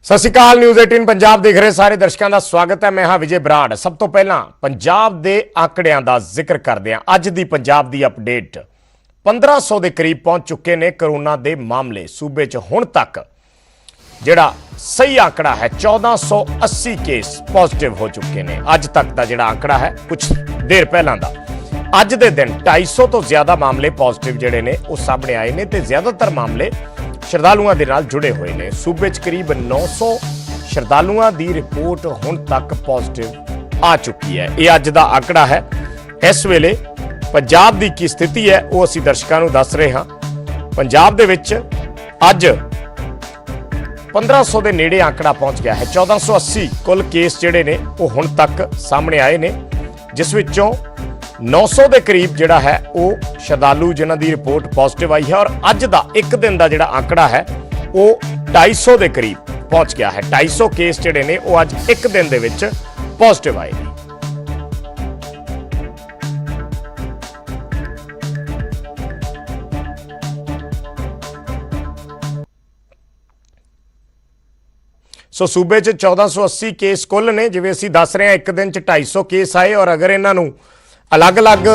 सत श्री अकाल। न्यूज़ 18 पंजाब देख रहे सारे दर्शकों का स्वागत है। मैं हाँ विजय बराड़। सब तो पहला पंजाब के आंकड़ियां का जिक्र करते हैं। अज की पंजाब की अपडेट 1500 के करीब पहुंच चुके ने कोरोना के मामले सूबे च हुण तक। जिहड़ा सही आंकड़ा है 1480 केस पॉजिटिव हो चुके हैं। अज तक का जिहड़ा आंकड़ा है कुछ देर पहला का, अज के दिन 250 तो ज्यादा मामले पॉजिटिव जिहड़े ने वो सामने आए ने ते ज्यादातर मामले श्रद्धालुओं के नाल जुड़े हुए हैं। सूबे च करीब 900 श्रद्धालुओं की रिपोर्ट हुण तक पॉजिटिव आ चुकी है। यह अज का आंकड़ा है। इस वेले पंजाब की की स्थिति है वो असीं दर्शकों को दस रहे हाँ। पंजाब दे विच अज 1500 के नेड़े आंकड़ा पहुंच गया है। 1480 कुल केस जिहड़े ने वो हुण तक सामने आए ने, जिस विचों 900 के करीब जिहड़ा है वो श्रद्धालु जिन्हां दी रिपोर्ट पॉजिटिव आई है। और अज का एक दिन का जिहड़ा आंकड़ा है वो 250 के करीब पहुंच गया है। 250 केस जिहड़े ने वो अज एक दिन दे विच पॉजिटिव आए ने। सो सूबे च 1480 केस कुल ने, जिवें असीं दस रहे हैं एक दिन च 250 केस आए। और अगर इन्हां नूं अलग अलग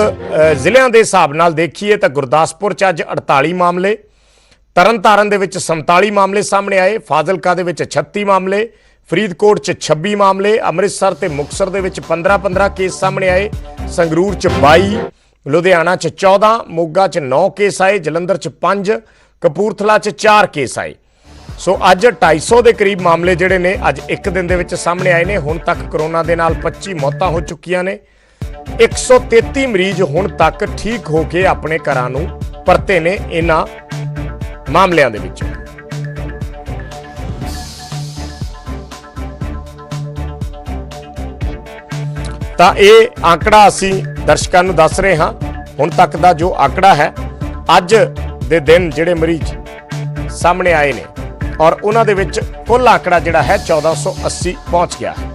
जिलिਆਂ ਦੇ ਹਿਸਾਬ ਨਾਲ देखिए तो गुरदासपुर च अज 48 मामले, तरनतारन दे विच 47 मामले सामने आए, फाजिलका दे विच 36 मामले, फरीदकोट च 26 मामले, अमृतसर ते मुक्तसर दे विच 15-15 केस सामने आए, संगरूर च 22, लुधियाना च 14, मोगा च 9 केस आए, जलंधर च 5, कपूरथला च 4 केस आए। सो अज 250 के करीब मामले जिहड़े ने अज एक दिन दे विच सामने आए ने। हुण तक कोरोना दे नाल 25 मौतां हो चुकियां ने। 133 मरीज हुण तक ठीक होके अपने घरां नूं परते ने। इन्हां मामलिਆਂ ਦੇ ਵਿੱਚ ਤਾਂ ਇਹ आंकड़ा ਅਸੀਂ ਦਰਸ਼ਕਾਂ ਨੂੰ ਦੱਸ ਰਹੇ ਹਾਂ। ਹੁਣ ਤੱਕ ਦਾ ਜੋ आंकड़ा है ਅੱਜ ਦੇ ਦਿਨ ਜਿਹੜੇ ਮਰੀਜ਼ ਸਾਹਮਣੇ ਆਏ ਨੇ और उन्हां दे विच कुल आंकड़ा जिहड़ा है 1480 पहुंच गया है।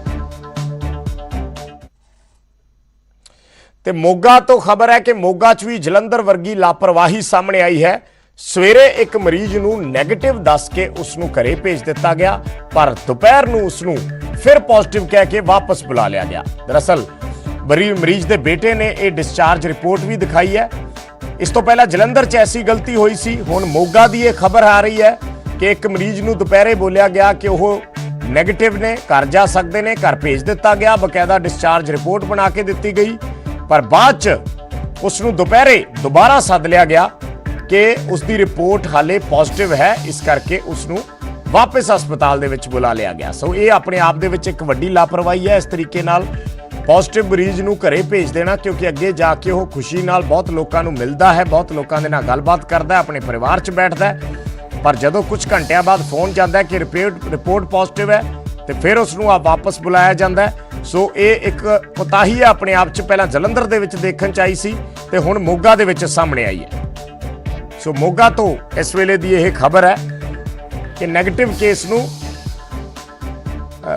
ते मोगा तो खबर है कि मोगा च भी जलंधर वर्गी लापरवाही सामने आई है। सवेरे एक मरीज नूं नैगेटिव दस के उसनूं घरे भेज दिता गया, पर दोपहर नूं उसनूं फिर पॉजिटिव कह के वापस बुला लिया गया। दरअसल मरीज के बेटे ने यह डिस्चार्ज रिपोर्ट भी दिखाई है। इस तो पहला जलंधर च ऐसी गलती हुई सी। हुण मोगा की यह खबर आ रही है कि एक मरीज नूं दोपहरे बोलिया गया कि वह नैगेटिव ने, घर जा सकते ने, घर भेज दिता गया, बकायदा डिस्चार्ज रिपोर्ट बना के दी गई, पर बाद च उसनूं दोपहरे दोबारा सद लिया गया कि उसकी रिपोर्ट हाले पॉजिटिव है, इस करके उसनूं वापस हस्पताल दे विच बुला लिया गया। सो ये अपने आप दे विच एक वड्डी लापरवाही है। इस तरीके नाल पॉजिटिव मरीज नूं घरे भेज देना, क्योंकि अगे जाके वो खुशी नाल बहुत लोगों नूं मिलदा है, बहुत लोगों दे नाल गलबात करदा है, अपने परिवार च बैठदा है। पर जदों कुछ घंटिया बाद फोन जाता है कि रिपोर्ट पॉजिटिव है तो फिर उसनूं वापस बुलाया जाता है। सो ये एक कोताही है अपने आप च। पहला जलंधर दे विच देखण च आई सी ते हुण मोगा दे विच सामने आई है। सो मोगा तो इस वेले दी यह खबर है कि नैगेटिव केस नूं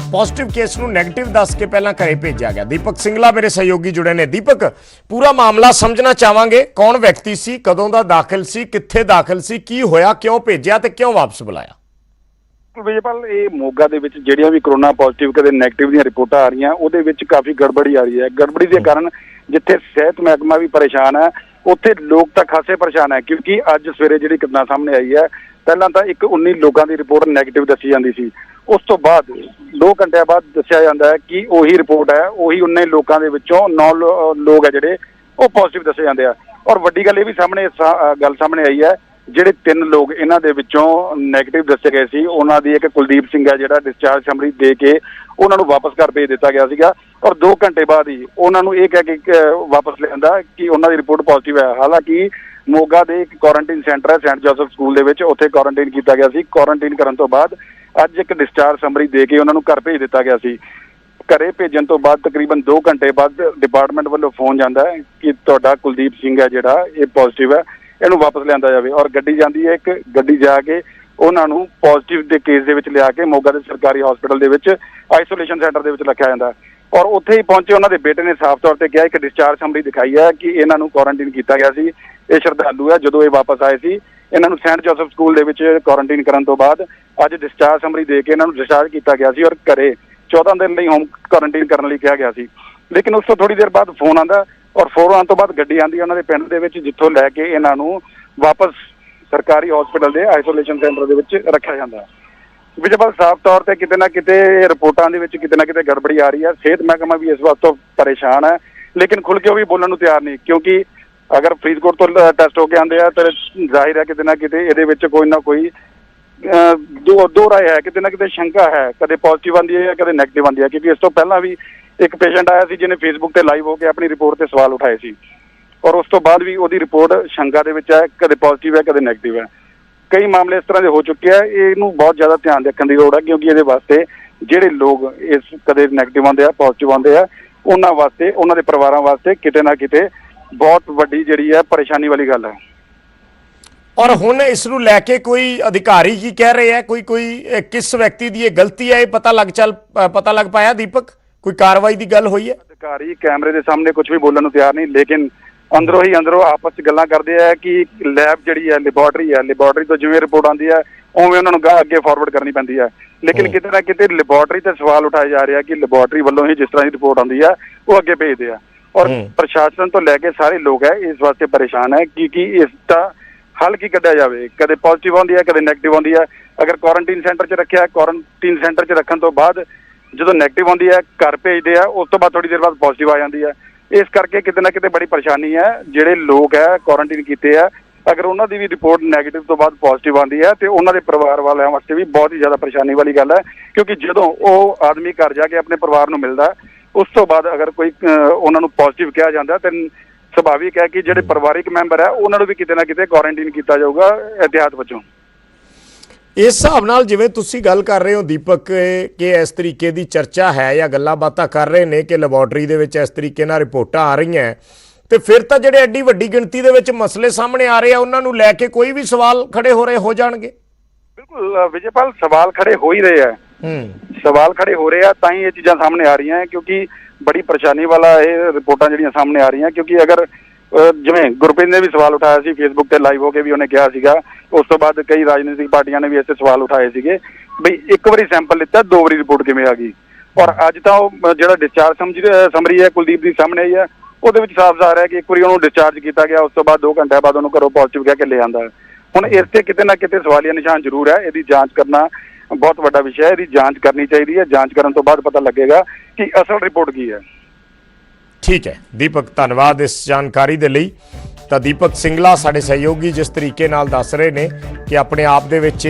पॉजिटिव केस नूं नैगेटिव दस के पहला घरे भेजा गया। दीपक सिंगला मेरे सहयोगी जुड़े ने। दीपक, पूरा मामला समझना चाहांगे, कौन व्यक्ति सी, कदों दा दाखिल सी, कित्थे दाखिल सी, की होया, क्यों भेजिया ते क्यों वापस बुलाया? विजयपाल, ये मोगा दे विच जिहड़ियां भी कोरोना पॉजिटिव कदे नैगेटिव दी रिपोर्टां आ रही उहदे विच काफ़ी गड़बड़ी आ रही है। गड़बड़ी के कारण जिथे सेहत महकमा भी परेशान है, उत्थे लोग तां खासे परेशान है, क्योंकि अज सवेरे जिहड़ी घटना सामने आई है, पहलां तां एक 19 लोगों की रिपोर्ट नैगेटिव दसी जाती सी। उस तो बाद 2 घंटे बाद दस्सिया जाता है कि वही रिपोर्ट है, वही 19 लोगों के विचों 9 लोग है जिहड़े वो पॉजिटिव दसे जाते हैं। और वड्डी गल ये भी गल सामने आई है, जिहड़े 3 लोग इन्हां दे विचों नैगेटिव दसे गए सी, उन्हां दी एक कुलदीप सिंह है जिहड़ा डिस्चार्ज समरी दे के उन्हां नूं वापस घर भेज दिता गया सीगा। और 2 घंटे बाद ही उन्हां नूं ये कह के वापस लिआंदा कि उन्हां दी रिपोर्ट पॉजिटिव है। हालांकि मोगा दे एक क्वारंटीन सेंटर है सेंट जोसफ स्कूल दे विच, उत्थे क्वारंटीन किया गया सी। क्वारंटीन करन तो बाद अज एक डिस्चार्ज समरी दे के उन्हां नूं घर भेज दिता गया सी। घरे भेजन तो बाद तकरीबन 2 घंटे बाद डिपार्टमेंट वालों फोन जाता है कि तुहाडा कुलदीप सिंह है जिहड़ा ये पॉजिटिव है, इहनूं वापस लिआंदा जावे। और गड्डी जांदी है, एक गड्डी जाके उन्हां नूं पॉजिटिव दे केस दे विच लिया के मोगा दे सरकारी हॉस्पिटल दे विच आइसोलेशन सेंटर दे विच रखिया जांदा है। और उत्थे ही पहुंचे उन्होंने बेटे ने साफ तौर पर कहा, एक डिस्चार्ज समरी दिखाई है कि इन्हों क्वारंटीन किया गया सी, ये श्रद्धालु है। जो ये वापस आए सी ਇਹਨਾਂ ਨੂੰ ਸੈਂਟ ਜੋਸਫ ਸਕੂਲ ਦੇ ਵਿੱਚ ਕੁਆਰੰਟਾਈਨ ਕਰਨ ਤੋਂ ਬਾਅਦ ਅੱਜ ਡਿਸਚਾਰਜ ਸਮਰੀ ਦੇ ਕੇ ਇਹਨਾਂ ਨੂੰ ਡਿਸਚਾਰਜ ਕੀਤਾ ਗਿਆ ਸੀ ਔਰ ਘਰੇ 14 ਦਿਨ ਲਈ ਹੋਮ ਕੁਆਰੰਟਾਈਨ ਕਰਨ ਲਈ ਕਿਹਾ ਗਿਆ ਸੀ। ਲੇਕਿਨ ਉਸ ਤੋਂ ਥੋੜੀ ਦੇਰ ਬਾਅਦ ਫੋਨ ਆਉਂਦਾ ਔਰ ਫੋਨ ਆਉਣ ਤੋਂ ਬਾਅਦ ਗੱਡੀ ਆਉਂਦੀ ਉਹਨਾਂ ਦੇ ਪਿੰਡ ਦੇ ਵਿੱਚ, ਜਿੱਥੋਂ ਲੈ ਕੇ ਇਹਨਾਂ ਨੂੰ ਵਾਪਸ ਸਰਕਾਰੀ ਹਸਪੀਟਲ ਦੇ ਆਈਸੋਲੇਸ਼ਨ ਸੈਂਟਰ ਦੇ ਵਿੱਚ ਰੱਖਿਆ ਜਾਂਦਾ। ਵਿਜੇਪਾਲ, ਸਾਫ਼ ਤੌਰ ਤੇ ਕਿਤੇ ਨਾ ਕਿਤੇ ਰਿਪੋਰਟਾਂ ਦੇ ਵਿੱਚ ਕਿਤੇ ਨਾ ਕਿਤੇ ਗੜਬੜੀ ਆ ਰਹੀ ਹੈ। ਸਿਹਤ ਮਹਿਕਮਾ ਵੀ ਇਸ ਵਾਸਤੇ ਪਰੇਸ਼ਾਨ ਹੈ, ਲੇਕਿਨ ਖੁੱਲ੍ਹ ਕੇ ਉਹ ਵੀ ਬੋਲਣ ਨੂੰ ਤਿਆਰ ਨਹੀਂ, ਕਿਉਂਕਿ ਅਗਰ ਫਰੀਦਕੋਟ ਤੋਂ ਟੈਸਟ ਹੋ ਕੇ ਆਉਂਦੇ ਆ ਤਾਂ ਜ਼ਾਹਿਰ ਹੈ ਕਿਤੇ ਨਾ ਕਿਤੇ ਇਹਦੇ ਵਿੱਚ ਕੋਈ ਨਾ ਕੋਈ ਦੋ ਰਾਏ ਹੈ, ਕਿਤੇ ਨਾ ਕਿਤੇ ਸ਼ੰਕਾ ਹੈ, ਕਦੇ ਪੋਜ਼ਿਟਿਵ ਆਉਂਦੀ ਹੈ ਕਦੇ ਨੈਗੇਟਿਵ ਆਉਂਦੀ ਹੈ। ਕਿਉਂਕਿ ਇਸ ਤੋਂ ਪਹਿਲਾਂ ਵੀ ਇੱਕ ਪੇਸ਼ੈਂਟ ਆਇਆ ਸੀ ਜਿਹਨੇ ਫੇਸਬੁੱਕ ਤੇ ਲਾਈਵ ਹੋ ਕੇ ਆਪਣੀ ਰਿਪੋਰਟ ਤੇ ਸਵਾਲ ਉਠਾਏ ਸੀ ਔਰ ਉਸ ਤੋਂ ਬਾਅਦ ਵੀ ਉਹਦੀ ਰਿਪੋਰਟ ਸ਼ੰਕਾ ਦੇ ਵਿੱਚ ਹੈ, ਕਦੇ ਪੋਜ਼ਿਟਿਵ ਹੈ ਕਦੇ ਨੈਗੇਟਿਵ ਹੈ। ਕਈ ਮਾਮਲੇ ਇਸ ਤਰ੍ਹਾਂ ਦੇ ਹੋ ਚੁੱਕੇ ਆ, ਇਹਨੂੰ ਬਹੁਤ ਜ਼ਿਆਦਾ ਧਿਆਨ ਰੱਖਣ ਦੀ ਲੋੜ ਹੈ, ਕਿਉਂਕਿ ਇਹਦੇ ਵਾਸਤੇ ਜਿਹੜੇ ਲੋਕ ਇਸ ਕਦੇ ਨੈਗੇਟਿਵ ਆਉਂਦੇ ਆ ਪੋਜ਼ਿਟਿਵ ਆਉਂਦੇ ਆ, ਉਹਨਾਂ ਵਾਸਤੇ, ਉਹਨਾਂ ਦੇ ਪਰਿਵਾਰਾਂ ਵਾਸਤੇ ਕਿਤੇ ਨਾ ਕਿਤੇ ਬਹੁਤ ਵੱਡੀ ਜਿਹੜੀ ਹੈ ਪਰੇਸ਼ਾਨੀ ਵਾਲੀ ਗੱਲ ਹੈ। ਔਰ ਹੁਣ ਇਸ ਨੂੰ ਲੈ ਕੇ ਕੋਈ ਅਧਿਕਾਰੀ ਕੀ ਕਹਿ ਰਹੇ ਹੈ? ਕੋਈ ਕਿਸ ਵਿਅਕਤੀ ਦੀ ਇਹ ਗਲਤੀ ਹੈ, ਇਹ ਪਤਾ ਲੱਗ ਪਾਇਆ ਦੀਪਕ? ਕੋਈ ਕਾਰਵਾਈ ਦੀ ਗੱਲ ਹੋਈ ਹੈ? ਅਧਿਕਾਰੀ ਕੈਮਰੇ ਦੇ ਸਾਹਮਣੇ ਕੁਝ ਵੀ ਬੋਲਣ ਨੂੰ ਤਿਆਰ ਨਹੀਂ, ਲੇਕਿਨ ਅੰਦਰੋਂ ਆਪਸ 'ਚ ਗੱਲਾਂ ਕਰਦੇ ਆ ਕਿ ਲੈਬ ਜਿਹੜੀ ਹੈ, ਲੈਬੋਰਟਰੀ ਤੋਂ ਜਿਵੇਂ ਰਿਪੋਰਟ ਆਉਂਦੀ ਹੈ ਉਵੇਂ ਉਹਨਾਂ ਨੂੰ ਅੱਗੇ ਫਾਰਵਰਡ ਕਰਨੀ ਪੈਂਦੀ ਹੈ। ਲੇਕਿਨ ਕਿਤੇ ਨਾ ਕਿਤੇ ਲੈਬੋਰਟਰੀ ਤੇ ਸਵਾਲ ਉਠਾਏ ਜਾ ਰਹੇ ਆ ਕਿ ਲੈਬੋਰਟਰੀ ਵੱਲੋਂ ਹੀ ਜਿਸ ਤਰ੍ਹਾਂ ਦੀ ਰਿਪੋਰਟ ਆਉਂਦੀ ਹੈ ਉਹ ਅੱਗੇ ਭੇਜਦੇ ਆ ਔਰ ਪ੍ਰਸ਼ਾਸਨ ਤੋਂ ਲੈ ਕੇ ਸਾਰੇ ਲੋਕ ਹੈ ਇਸ ਵਾਸਤੇ ਪਰੇਸ਼ਾਨ ਹੈ ਕਿ ਇਸ ਦਾ ਹੱਲ ਕੀ ਕੱਢਿਆ ਜਾਵੇ। ਕਦੇ ਪੋਜ਼ਿਟਿਵ ਆਉਂਦੀ ਹੈ ਕਦੇ ਨੈਗੇਟਿਵ ਆਉਂਦੀ ਹੈ। ਅਗਰ ਕੁਆਰੰਟੀਨ ਸੈਂਟਰ 'ਚ ਰੱਖਿਆ, ਕੁਆਰੰਟੀਨ ਸੈਂਟਰ 'ਚ ਰੱਖਣ ਤੋਂ ਬਾਅਦ ਜਦੋਂ ਨੈਗੇਟਿਵ ਆਉਂਦੀ ਹੈ ਘਰ ਭੇਜਦੇ ਆ, ਉਸ ਤੋਂ ਬਾਅਦ ਥੋੜੀ ਦੇਰ ਬਾਅਦ ਪੋਜ਼ਿਟਿਵ ਆ ਜਾਂਦੀ ਹੈ। ਇਸ ਕਰਕੇ ਕਿਤੇ ਨਾ ਕਿਤੇ ਬੜੀ ਪਰੇਸ਼ਾਨੀ ਹੈ। ਜਿਹੜੇ ਲੋਕ ਹੈ ਕੁਆਰੰਟੀਨ ਕੀਤੇ ਆ, ਅਗਰ ਉਹਨਾਂ ਦੀ ਵੀ ਰਿਪੋਰਟ ਨੈਗੇਟਿਵ ਤੋਂ ਬਾਅਦ ਪੋਜ਼ਿਟਿਵ ਆਉਂਦੀ ਹੈ ਤੇ ਉਹਨਾਂ ਦੇ ਪਰਿਵਾਰ ਵਾਲਿਆਂ ਵਾਸਤੇ ਵੀ ਬਹੁਤ ਹੀ ਜ਼ਿਆਦਾ ਪਰੇਸ਼ਾਨੀ ਵਾਲੀ ਗੱਲ ਹੈ, ਕਿਉਂਕਿ ਜਦੋਂ ਉਹ ਆਦਮੀ ਘਰ ਜਾ ਕੇ ਆਪਣੇ ਪਰਿਵਾਰ ਨੂੰ ਮਿਲਦਾ ਉਸ ਤੋਂ ਬਾਅਦ ਅਗਰ ਕੋਈ ਉਹਨਾਂ ਨੂੰ ਪੋਜ਼ਿਟਿਵ ਕਿਹਾ ਜਾਂਦਾ ਤਾਂ ਸੁਭਾਵਿਕ ਹੈ ਕਿ ਜਿਹੜੇ ਪਰਿਵਾਰਿਕ ਮੈਂਬਰ ਹੈ ਉਹਨਾਂ ਨੂੰ ਵੀ ਕਿਤੇ ਨਾ ਕਿਤੇ ਕੁਆਰੰਟੀਨ ਕੀਤਾ ਜਾਊਗਾ ਇਹਤਿਆਤ ਵਜੋਂ। ਇਸ ਹਿਸਾਬ ਨਾਲ ਜਿਵੇਂ ਤੁਸੀਂ ਗੱਲ ਕਰ ਰਹੇ ਹੋ ਦੀਪਕ ਕਿ ਇਸ ਤਰੀਕੇ ਦੀ ਚਰਚਾ ਹੈ ਜਾਂ ਗੱਲਾਂ ਬਾਤਾਂ ਕਰ ਰਹੇ ਨੇ ਕਿ ਲੈਬੋਰਟਰੀ ਦੇ ਵਿੱਚ ਇਸ ਤਰੀਕੇ ਨਾਲ ਰਿਪੋਰਟਾਂ ਆ ਰਹੀਆਂ, ਤੇ ਫਿਰ ਤਾਂ ਜਿਹੜੇ ਐਡੀ ਵੱਡੀ ਗਿਣਤੀ ਦੇ ਵਿੱਚ ਮਸਲੇ ਸਾਹਮਣੇ ਆ ਰਹੇ ਆ ਉਹਨਾਂ ਨੂੰ ਲੈ ਕੇ ਕੋਈ ਵੀ ਸਵਾਲ ਖੜੇ ਹੋ ਜਾਣਗੇ। ਬਿਲਕੁਲ ਵਿਜੇਪਾਲ, ਸਵਾਲ ਖੜੇ ਹੋ ਹੀ ਰਹੇ ਆ, ਸਵਾਲ ਖੜੇ ਹੋ ਰਹੇ ਆ ਤਾਂ ਹੀ ਇਹ ਚੀਜ਼ਾਂ ਸਾਹਮਣੇ ਆ ਰਹੀਆਂ, ਕਿਉਂਕਿ ਬੜੀ ਪਰੇਸ਼ਾਨੀ ਵਾਲਾ ਇਹ ਰਿਪੋਰਟਾਂ ਜਿਹੜੀਆਂ ਸਾਹਮਣੇ ਆ ਰਹੀਆਂ। ਕਿਉਂਕਿ ਅਗਰ ਜਿਵੇਂ ਗੁਰਪ੍ਰੀਤ ਨੇ ਵੀ ਸਵਾਲ ਉਠਾਇਆ ਸੀ ਫੇਸਬੁੱਕ ਤੇ ਲਾਈਵ ਹੋ ਕੇ, ਵੀ ਉਹਨੇ ਕਿਹਾ ਸੀਗਾ, ਉਸ ਤੋਂ ਬਾਅਦ ਕਈ ਰਾਜਨੀਤਿਕ ਪਾਰਟੀਆਂ ਨੇ ਵੀ ਇਸੇ ਸਵਾਲ ਉਠਾਏ ਸੀਗੇ ਬਈ ਇੱਕ ਵਾਰੀ ਸੈਂਪਲ ਲਿੱਤਾ 2 ਵਾਰੀ ਰਿਪੋਰਟ ਕਿਵੇਂ ਆ ਗਈ। ਔਰ ਅੱਜ ਤਾਂ ਉਹ ਜਿਹੜਾ ਡਿਸਚਾਰਜ ਸਮਰੀ ਹੈ ਕੁਲਦੀਪ ਦੀ ਸਾਹਮਣੇ ਆਈ ਹੈ, ਉਹਦੇ ਵਿੱਚ ਸਾਫ਼ ਜ਼ਾਹਰ ਹੈ ਕਿ ਇੱਕ ਵਾਰੀ ਉਹਨੂੰ ਡਿਸਚਾਰਜ ਕੀਤਾ ਗਿਆ, ਉਸ ਤੋਂ ਬਾਅਦ 2 ਘੰਟਿਆਂ ਬਾਅਦ ਉਹਨੂੰ ਘਰੋਂ ਪੋਜ਼ਿਟਿਵ ਕਹਿ ਕੇ ਲੈ ਆਂਦਾ ਹੈ। ਹੁਣ ਇਸ ਤੇ ਕਿਤੇ ਨਾ ਕਿਤੇ ਸਵਾਲੀਆ ਨਿਸ਼ਾਨ ਜ਼ਰੂਰ ਹੈ। ਇਹਦੀ ਜਾਂਚ ਕਰਨਾ ਬਹੁਤ ਵੱਡਾ ਵਿਸ਼ਾ ਹੈ, ਇਹਦੀ ਜਾਂਚ ਕਰਨੀ ਚਾਹੀਦੀ ਹੈ। ਜਾਂਚ ਕਰਨ ਤੋਂ ਬਾਅਦ ਪਤਾ ਲੱਗੇਗਾ ਕਿ ਅਸਲ ਰਿਪੋਰਟ ਕੀ ਹੈ। ਠੀਕ ਹੈ ਦੀਪਕ, ਧੰਨਵਾਦ ਇਸ ਜਾਣਕਾਰੀ ਦੇ ਲਈ। ਤਾਂ ਦੀਪਕ ਸਿੰਗਲਾ ਸਾਡੇ ਸਹਿਯੋਗੀ ਜਿਸ ਤਰੀਕੇ ਨਾਲ ਦੱਸ ਰਹੇ ਨੇ ਕਿ ਆਪਣੇ ਆਪ ਦੇ ਵਿੱਚ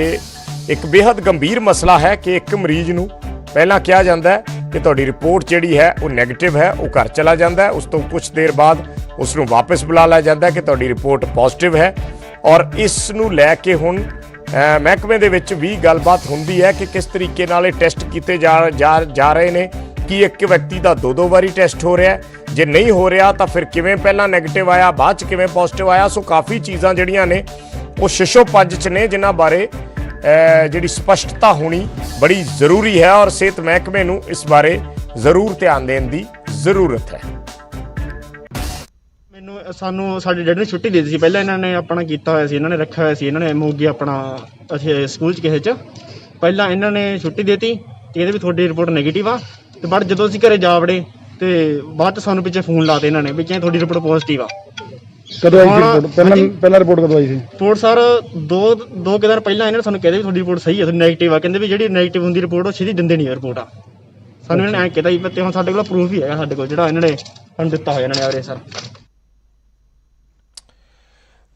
ਇੱਕ ਬੇहद ਗੰਭੀਰ ਮਸਲਾ ਹੈ ਕਿ ਇੱਕ ਮਰੀਜ਼ ਨੂੰ ਪਹਿਲਾਂ ਕਿਹਾ ਜਾਂਦਾ ਹੈ ਕਿ ਤੁਹਾਡੀ ਰਿਪੋਰਟ ਜਿਹੜੀ ਹੈ ਉਹ ਨੈਗੇਟਿਵ ਹੈ, ਉਹ ਘਰ ਚਲਾ ਜਾਂਦਾ ਹੈ, ਉਸ ਤੋਂ ਕੁਝ ਦੇਰ ਬਾਅਦ ਉਸ ਨੂੰ ਵਾਪਸ ਬੁਲਾ ਲਿਆ ਜਾਂਦਾ ਹੈ ਕਿ ਤੁਹਾਡੀ ਰਿਪੋਰਟ ਪੋਜ਼ਿਟਿਵ ਹੈ। ਔਰ ਇਸ ਨੂੰ ਲੈ ਕੇ ਹੁਣ ਮਹਿਕਮੇ ਦੇ ਵਿੱਚ ਵੀ ਗੱਲਬਾਤ ਹੁੰਦੀ ਹੈ ਕਿ ਕਿਸ ਤਰੀਕੇ ਨਾਲ ਇਹ ਟੈਸਟ ਕੀਤੇ ਜਾ ਰਹੇ ਨੇ, ਕਿ ਇੱਕ ਵਿਅਕਤੀ ਦਾ 2 ਵਾਰੀ ਟੈਸਟ ਹੋ ਰਿਹਾ, ਜੇ ਨਹੀਂ ਹੋ ਰਿਹਾ ਤਾਂ ਫਿਰ ਕਿਵੇਂ ਪਹਿਲਾਂ ਨੈਗੇਟਿਵ ਆਇਆ ਬਾਅਦ 'ਚ ਕਿਵੇਂ ਪੋਜ਼ਿਟਿਵ ਆਇਆ। ਸੋ ਕਾਫੀ ਚੀਜ਼ਾਂ ਜਿਹੜੀਆਂ ਨੇ ਉਹ ਸ਼ਿਸ਼ੋ-ਪੰਜ 'ਚ ਨੇ, ਜਿਨ੍ਹਾਂ ਬਾਰੇ ਜਿਹੜੀ ਸਪਸ਼ਟਤਾ ਹੋਣੀ ਬੜੀ ਜ਼ਰੂਰੀ ਹੈ ਔਰ ਸਿਹਤ ਮਹਿਕਮੇ ਨੂੰ ਇਸ ਬਾਰੇ ਜ਼ਰੂਰ ਧਿਆਨ ਦੇਣ ਦੀ ਜ਼ਰੂਰਤ ਹੈ। ਸਾਨੂੰ ਸਾਡੇ ਡੈਡੀ ਨੇ ਛੁੱਟੀ ਦੇ ਦਿੱਤੀ ਸੀ ਪਹਿਲਾਂ, ਇਹਨਾਂ ਨੇ ਆਪਣਾ ਕੀਤਾ ਹੋਇਆ ਸੀ, ਇਹਨਾਂ ਨੇ ਰੱਖਿਆ ਹੋਇਆ ਸੀ, ਇਹਨਾਂ ਨੇ ਮੋਗੀ ਆਪਣਾ ਅਸੀਂ ਸਕੂਲ 'ਚ ਕਿਸੇ 'ਚ ਪਹਿਲਾਂ ਇਹਨਾਂ ਨੇ ਛੁੱਟੀ ਦੇਤੀ ਤੇ ਇਹਦੇ ਵੀ ਤੁਹਾਡੀ ਰਿਪੋਰਟ ਨੈਗੇਟਿਵ ਆ। ਤੇ ਬਟ ਜਦੋਂ ਅਸੀਂ ਘਰੇ ਜਾ ਵੜੇ ਤੇ ਬਾਅਦ 'ਚ ਸਾਨੂੰ ਪਿੱਛੇ ਫੋਨ ਲਾਤੇ ਇਹਨਾਂ ਨੇ ਵੀ ਕਿ ਤੁਹਾਡੀ ਰਿਪੋਰਟ ਪੋਜ਼ਿਟਿਵ ਆ। ਕਦੋਂ ਆਈ ਸੀ ਰਿਪੋਰਟ? ਪਹਿਲਾਂ ਰਿਪੋਰਟ ਕਦੋਂ ਆਈ ਸੀ? ਰਿਪੋਰਟ ਸਰ ਦੋ ਕੁ ਦਿਨ ਪਹਿਲਾਂ ਇਹਨਾਂ ਨੇ ਸਾਨੂੰ ਕਹਿੰਦੇ ਵੀ ਤੁਹਾਡੀ ਰਿਪੋਰਟ ਸਹੀ ਹੈ, ਤੁਹਾਡੀ ਨੈਗੇਟਿਵ ਆ। ਕਹਿੰਦੇ ਵੀ ਜਿਹੜੀ ਨੈਗੇਟਿਵ ਹੁੰਦੀ ਰਿਪੋਰਟ ਉਹ ਛੇਤੀ ਦਿੰਦੇ ਨਹੀਂ ਰਿਪੋਰਟ ਆ। ਸਾਨੂੰ ਇਹਨਾਂ ਨੇ ਐਂ ਕਹਿਤਾ ਜੀ, ਤੇ ਹੁਣ ਸਾਡੇ ਕੋਲ ਪ੍ਰੂਫ ਵੀ ਹੈਗਾ, ਸਾਡੇ ਕੋਲ ਜਿਹੜਾ ਇਹਨਾਂ ਨੇ ਸਾਨੂੰ ਦਿੱਤਾ ਹੋਇਆ ਇਹਨਾਂ ਨੇ ਆਰੇ ਸਰ।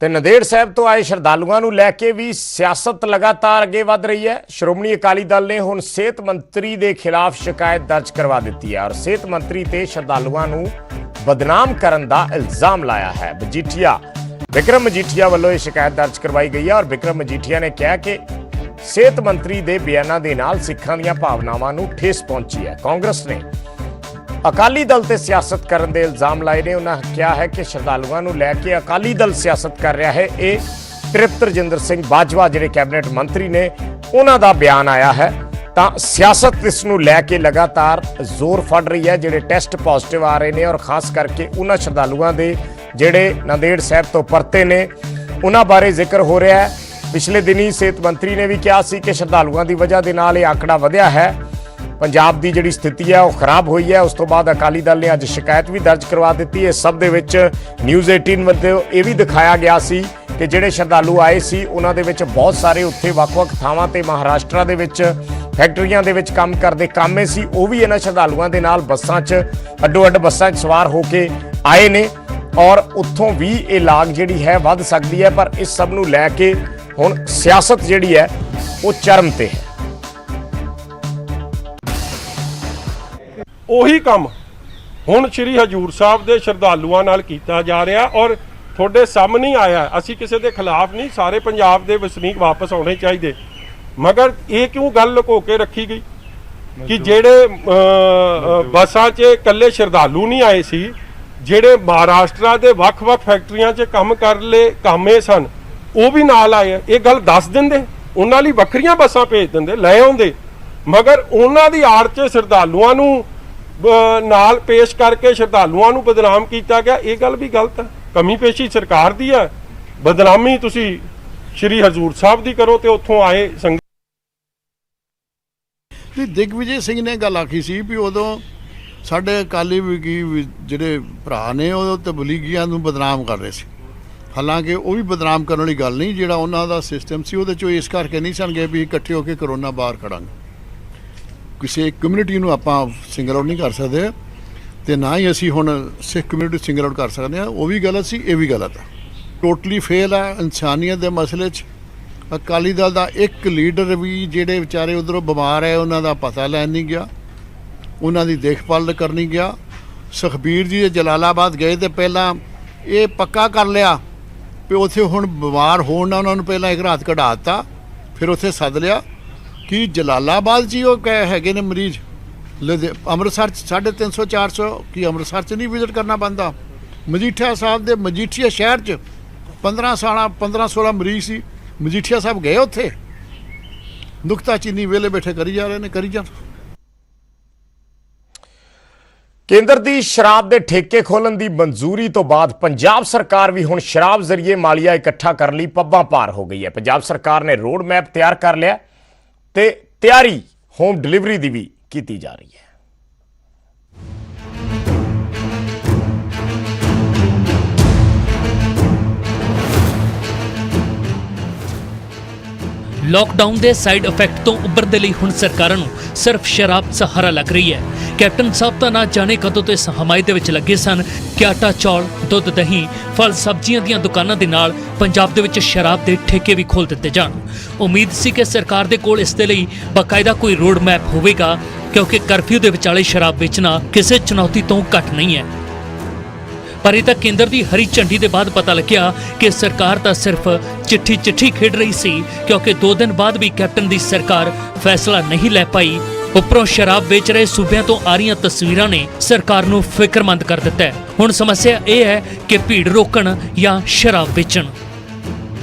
ਤੇ ਨੰਦੇੜ ਸਾਹਿਬ ਤੋਂ ਆਏ ਸ਼ਰਧਾਲੂਆਂ ਨੂੰ ਲੈ ਕੇ ਵੀ ਸਿਆਸਤ ਲਗਾਤਾਰ ਅੱਗੇ ਵਧ ਰਹੀ ਹੈ। ਸ਼੍ਰੋਮਣੀ ਅਕਾਲੀ ਦਲ ਨੇ ਹੁਣ ਸਿਹਤ ਮੰਤਰੀ ਦੇ ਖਿਲਾਫ ਸ਼ਿਕਾਇਤ ਦਰਜ ਕਰਵਾ ਦਿੱਤੀ ਹੈ ਔਰ ਸਿਹਤ ਮੰਤਰੀ ਤੇ ਸ਼ਰਧਾਲੂਆਂ ਨੂੰ ਬਦਨਾਮ ਕਰਨ ਦਾ ਇਲਜ਼ਾਮ ਲਾਇਆ ਹੈ। ਵਿਕਰਮ ਮਜੀਠੀਆ ਵੱਲੋਂ ਇਹ ਸ਼ਿਕਾਇਤ ਦਰਜ ਕਰਵਾਈ ਗਈ ਹੈ ਔਰ ਵਿਕਰਮ ਮਜੀਠੀਆ ਨੇ ਕਿਹਾ ਕਿ ਸਿਹਤ ਮੰਤਰੀ ਦੇ ਬਿਆਨਾਂ ਦੇ ਨਾਲ ਸਿੱਖਾਂ ਦੀਆਂ ਭਾਵਨਾਵਾਂ ਨੂੰ ਠੇਸ ਪਹੁੰਚੀ ਹੈ। ਕਾਂਗਰਸ ਨੇ ਅਕਾਲੀ ਦਲ ਤੇ ਸਿਆਸਤ ਕਰਨ ਦੇ ਇਲਜ਼ਾਮ ਲਾਏ ਨੇ। ਉਹਨਾਂ ਕਿਹਾ ਹੈ ਕਿ ਸ਼ਰਧਾਲੂਆਂ ਨੂੰ ਲੈ ਕੇ ਅਕਾਲੀ ਦਲ ਸਿਆਸਤ ਕਰ ਰਿਹਾ ਹੈ। ਇਹ ਤ੍ਰਿਪਤ ਰਜਿੰਦਰ ਸਿੰਘ ਬਾਜਵਾ ਜਿਹੜੇ ਕੈਬਨਿਟ ਮੰਤਰੀ ਨੇ ਉਹਨਾਂ ਦਾ ਬਿਆਨ ਆਇਆ ਹੈ। ਤਾਂ ਸਿਆਸਤ ਇਸ ਨੂੰ ਲੈ ਕੇ ਲਗਾਤਾਰ ਜ਼ੋਰ ਫੜ ਰਹੀ ਹੈ। ਜਿਹੜੇ ਟੈਸਟ ਪੋਜ਼ਿਟਿਵ ਆ ਰਹੇ ਨੇ ਔਰ ਖਾਸ ਕਰਕੇ ਉਹਨਾਂ ਸ਼ਰਧਾਲੂਆਂ ਦੇ ਜਿਹੜੇ ਨੰਦੇੜ ਸਾਹਿਬ ਤੋਂ ਪਰਤੇ ਨੇ ਉਹਨਾਂ ਬਾਰੇ ਜ਼ਿਕਰ ਹੋ ਰਿਹਾ ਹੈ। ਪਿਛਲੇ ਦਿਨੀ ਸਿਹਤ ਮੰਤਰੀ ਨੇ ਵੀ ਕਿਹਾ ਸੀ ਕਿ ਸ਼ਰਧਾਲੂਆਂ ਦੀ ਵਜ੍ਹਾ ਦੇ ਨਾਲ ਇਹ ਆંકੜਾ ਵਧਿਆ ਹੈ। ਪੰਜਾਬ ਦੀ ਜਿਹੜੀ ਸਥਿਤੀ ਹੈ ਉਹ ਖਰਾਬ ਹੋਈ ਹੈ। ਉਸ ਤੋਂ ਬਾਅਦ ਅਕਾਲੀ ਦਲ ਨੇ ਅੱਜ ਸ਼ਿਕਾਇਤ ਵੀ ਦਰਜ ਕਰਵਾ ਦਿੱਤੀ। ਇਸ ਸਭ ਦੇ ਵਿੱਚ ਨਿਊਜ਼ 18 ਵੱਲੋਂ ਇਹ ਵੀ ਦਿਖਾਇਆ ਗਿਆ ਸੀ ਕਿ ਜਿਹੜੇ ਸ਼ਰਧਾਲੂ ਆਏ ਸੀ ਉਹਨਾਂ ਦੇ ਵਿੱਚ ਬਹੁਤ ਸਾਰੇ ਉੱਥੇ ਵੱਖ-ਵੱਖ ਥਾਵਾਂ ਤੇ ਮਹਾਰਾਸ਼ਟਰ ਦੇ ਵਿੱਚ ਫੈਕਟਰੀਆਂ ਦੇ ਵਿੱਚ ਕੰਮ ਕਰਦੇ ਕਾਮੇ ਸੀ। ਉਹ ਵੀ ਇਹਨਾਂ ਸ਼ਰਧਾਲੂਆਂ ਦੇ ਨਾਲ ਬੱਸਾਂ 'ਚ ਅੱਡੋ-ਅੱਡ ਬੱਸਾਂ 'ਚ ਸਵਾਰ ਹੋ ਕੇ ਆਏ ਨੇ ਔਰ ਉੱਥੋਂ ਵੀ ਇਹ ਲਾਗ ਜਿਹੜੀ ਹੈ ਵੱਧ ਸਕਦੀ ਹੈ। ਪਰ ਇਸ ਸਭ ਨੂੰ ਲੈ ਕੇ ਹੁਣ ਸਿਆਸਤ ਜਿਹੜੀ ਹੈ ਉਹ ਚਰਮ ਤੇ ਹੈ। ਉਹੀ ਕੰਮ ਹੁਣ ਸ੍ਰੀ ਹਜੂਰ ਸਾਹਿਬ ਦੇ ਸ਼ਰਧਾਲੂਆਂ ਨਾਲ ਕੀਤਾ ਜਾ ਰਿਹਾ ਔਰ ਤੁਹਾਡੇ ਸਾਹਮਣੇ ਆਇਆ। ਅਸੀਂ ਕਿਸੇ ਦੇ ਖਿਲਾਫ ਨਹੀਂ, ਸਾਰੇ ਪੰਜਾਬ ਦੇ ਵਸਨੀਕ ਵਾਪਸ ਆਉਣੇ ਚਾਹੀਦੇ, ਮਗਰ ਇਹ ਕਿਉਂ ਗੱਲ ਲੁਕੋ ਕੇ ਰੱਖੀ ਗਈ ਕਿ ਜਿਹੜੇ ਬੱਸਾਂ 'ਚ ਇਕੱਲੇ ਸ਼ਰਧਾਲੂ ਨਹੀਂ ਆਏ ਸੀ, ਜਿਹੜੇ ਮਹਾਰਾਸ਼ਟਰ ਦੇ ਵੱਖ-ਵੱਖ ਫੈਕਟਰੀਆਂ 'ਚ ਕੰਮ ਕਰ ਲਏ ਕਾਮੇ ਸਨ ਉਹ ਵੀ ਨਾਲ ਆਏ। ਇਹ ਗੱਲ ਦੱਸ ਦਿੰਦੇ, ਉਹਨਾਂ ਲਈ ਵੱਖਰੀਆਂ ਬੱਸਾਂ ਭੇਜ ਦਿੰਦੇ, ਲੈ ਆਉਂਦੇ, ਮਗਰ ਉਹਨਾਂ ਦੀ ਆੜ 'ਚ ਸ਼ਰਧਾਲੂਆਂ ਨੂੰ ਨਾਲ ਪੇਸ਼ ਕਰਕੇ ਸ਼ਰਧਾਲੂਆਂ ਨੂੰ ਬਦਨਾਮ ਕੀਤਾ ਗਿਆ। ਇਹ ਗੱਲ ਵੀ ਗਲਤ ਹੈ। ਕਮੀ ਪੇਸ਼ੀ ਸਰਕਾਰ ਦੀ ਹੈ, ਬਦਨਾਮੀ ਤੁਸੀਂ ਸ਼੍ਰੀ ਹਜ਼ੂਰ ਸਾਹਿਬ ਦੀ ਕਰੋ ਤੇ ਉੱਥੋਂ ਆਏ ਸੰਗਤ। ਦਿਗਵਿਜੇ ਸਿੰਘ ਨੇ ਗੱਲ ਆਖੀ ਸੀ ਵੀ ਉਦੋਂ ਸਾਡੇ ਅਕਾਲੀ ਜਿਹੜੇ ਭਰਾ ਨੇ ਉਹ ਤਬਲੀਗੀਆਂ ਨੂੰ ਬਦਨਾਮ ਕਰ ਰਹੇ ਸੀ। ਹਾਲਾਂਕਿ ਉਹ ਵੀ ਬਦਨਾਮ ਕਰਨ ਵਾਲੀ ਗੱਲ ਨਹੀਂ, ਜਿਹੜਾ ਉਹਨਾਂ ਦਾ ਸਿਸਟਮ ਸੀ ਉਹਦੇ 'ਚੋਂ ਇਸ ਕਰਕੇ ਨਹੀਂ ਸਨ ਗਏ ਵੀ ਇਕੱਠੇ ਹੋ ਕੇ ਕਰੋਨਾ ਬਾਹਰ ਖੜਾਂਗੇ। ਕਿਸੇ ਇੱਕ ਕਮਿਊਨਿਟੀ ਨੂੰ ਆਪਾਂ ਸਿੰਗਲ ਆਊਟ ਨਹੀਂ ਕਰ ਸਕਦੇ ਤੇ ਨਾ ਹੀ ਅਸੀਂ ਹੁਣ ਸਿੱਖ ਕਮਿਊਨਿਟੀ ਸਿੰਗਲ ਆਊਟ ਕਰ ਸਕਦੇ ਹਾਂ। ਉਹ ਵੀ ਗਲਤ ਸੀ, ਇਹ ਵੀ ਗਲਤ ਹੈ। ਟੋਟਲੀ ਫੇਲ ਹੈ ਇਨਸਾਨੀਅਤ ਦੇ ਮਸਲੇ 'ਚ। ਅਕਾਲੀ ਦਲ ਦਾ ਇੱਕ ਲੀਡਰ ਵੀ ਜਿਹੜੇ ਵਿਚਾਰੇ ਉਧਰੋਂ ਬਿਮਾਰ ਹੈ ਉਹਨਾਂ ਦਾ ਪਤਾ ਲੈਣ ਨਹੀਂ ਗਿਆ, ਉਹਨਾਂ ਦੀ ਦੇਖਭਾਲ ਕਰਨੀ ਗਿਆ। ਸੁਖਬੀਰ ਜੀ ਦੇ ਜਲਾਲਾਬਾਦ ਗਏ ਤੇ ਪਹਿਲਾਂ ਇਹ ਪੱਕਾ ਕਰ ਲਿਆ ਵੀ ਉੱਥੇ ਹੁਣ ਬਿਮਾਰ ਹੋਣ ਨਾਲ ਉਹਨਾਂ ਨੂੰ ਪਹਿਲਾਂ ਇੱਕ ਰਾਤ ਕਢਾ ਦਿੱਤਾ, ਫਿਰ ਉੱਥੇ ਸੱਦ ਲਿਆ ਕਿ ਜਲਾਲਾਬਾਦ 'ਚ ਹੀ ਉਹ ਹੈਗੇ ਨੇ ਮਰੀਜ਼। ਅੰਮ੍ਰਿਤਸਰ 'ਚ 350 400 ਕੀ ਅੰਮ੍ਰਿਤਸਰ 'ਚ ਨਹੀਂ ਵਿਜ਼ਿਟ ਕਰਨਾ ਪੈਂਦਾ। ਮਜੀਠੀਆ ਸਾਹਿਬ ਦੇ ਮਜੀਠੀਆ ਸ਼ਹਿਰ 'ਚ 15-16 ਮਰੀਜ਼ ਸੀ। ਮਜੀਠੀਆ ਸਾਹਿਬ ਗਏ ਉੱਥੇ, ਨੁਕਤਾਚੀਨੀ ਵੇਲੇ ਬੈਠੇ ਕਰੀ ਜਾ ਰਹੇ ਨੇ, ਕਰੀ ਜਾਣ। ਕੇਂਦਰ ਦੀ ਸ਼ਰਾਬ ਦੇ ਠੇਕੇ ਖੋਲ੍ਹਣ ਦੀ ਮਨਜ਼ੂਰੀ ਤੋਂ ਬਾਅਦ ਪੰਜਾਬ ਸਰਕਾਰ ਵੀ ਹੁਣ ਸ਼ਰਾਬ ਜ਼ਰੀਏ ਮਾਲੀਆ ਇਕੱਠਾ ਕਰਨ ਲਈ ਪੱਬਾਂ ਭਾਰ ਹੋ ਗਈ ਹੈ। ਪੰਜਾਬ ਸਰਕਾਰ ਨੇ ਰੋਡ ਮੈਪ ਤਿਆਰ ਕਰ ਲਿਆ ਤੇ ਤਿਆਰੀ ਹੋਮ ਡਿਲੀਵਰੀ ਦੀ ਵੀ ਕੀਤੀ ਜਾ ਰਹੀ ਹੈ। ਲੌਕਡਾਊਨ ਦੇ ਸਾਈਡ ਇਫੈਕਟ ਤੋਂ ਉੱਭਰਨ ਦੇ ਲਈ ਹੁਣ ਸਰਕਾਰਾਂ ਨੂੰ ਸਿਰਫ ਸ਼ਰਾਬ ਸਹਾਰਾ ਲੱਗ ਰਹੀ ਹੈ। ਕੈਪਟਨ ਸਾਹਿਬ ਤਾਂ ਨਾ ਜਾਣੇ ਕਦੋਂ ਤੋਂ ਇਸ ਹਮਾਇਤ ਦੇ ਵਿੱਚ ਲੱਗੇ ਸਨ ਕਿ ਆਟਾ, ਚੌਲ, ਦੁੱਧ, ਦਹੀਂ, ਫਲ, ਸਬਜ਼ੀਆਂ ਦੀਆਂ ਦੁਕਾਨਾਂ ਦੇ ਨਾਲ ਪੰਜਾਬ ਦੇ ਵਿੱਚ ਸ਼ਰਾਬ ਦੇ ਠੇਕੇ ਵੀ ਖੋਲ੍ਹ ਦਿੱਤੇ ਜਾਣ। ਉਮੀਦ ਸੀ ਕਿ ਸਰਕਾਰ ਦੇ ਕੋਲ ਇਸ ਦੇ ਲਈ ਬਾਕਾਇਦਾ ਕੋਈ ਰੋਡ ਮੈਪ ਹੋਵੇਗਾ, ਕਿਉਂਕਿ ਕਰਫਿਊ ਦੇ ਵਿਚਾਲੇ ਸ਼ਰਾਬ ਵੇਚਣਾ ਕਿਸੇ ਚੁਣੌਤੀ ਤੋਂ ਘੱਟ ਨਹੀਂ ਹੈ। ਪਰ ਇਹ ਤਾਂ ਕੇਂਦਰ ਦੀ ਹਰੀ ਝੰਡੀ ਦੇ ਬਾਅਦ ਪਤਾ ਲੱਗਿਆ ਕਿ ਸਰਕਾਰ ਤਾਂ ਸਿਰਫ ਚਿੱਠੀ ਖੇਡ ਰਹੀ ਸੀ, ਕਿਉਂਕਿ 2 ਦਿਨ ਬਾਅਦ ਵੀ ਕੈਪਟਨ ਦੀ ਸਰਕਾਰ ਫੈਸਲਾ ਨਹੀਂ ਲੈ ਪਾਈ। ਉੱਪਰੋਂ ਸ਼ਰਾਬ ਵੇਚ ਰਹੇ ਸੂਬਿਆਂ ਤੋਂ ਆ ਰਹੀਆਂ ਤਸਵੀਰਾਂ ਨੇ ਸਰਕਾਰ ਨੂੰ ਫਿਕਰਮੰਦ ਕਰ ਦਿੱਤਾ ਹੈ। ਹੁਣ ਸਮੱਸਿਆ ਇਹ ਹੈ ਕਿ ਭੀੜ ਰੋਕਣ ਜਾਂ ਸ਼ਰਾਬ ਵੇਚਣ।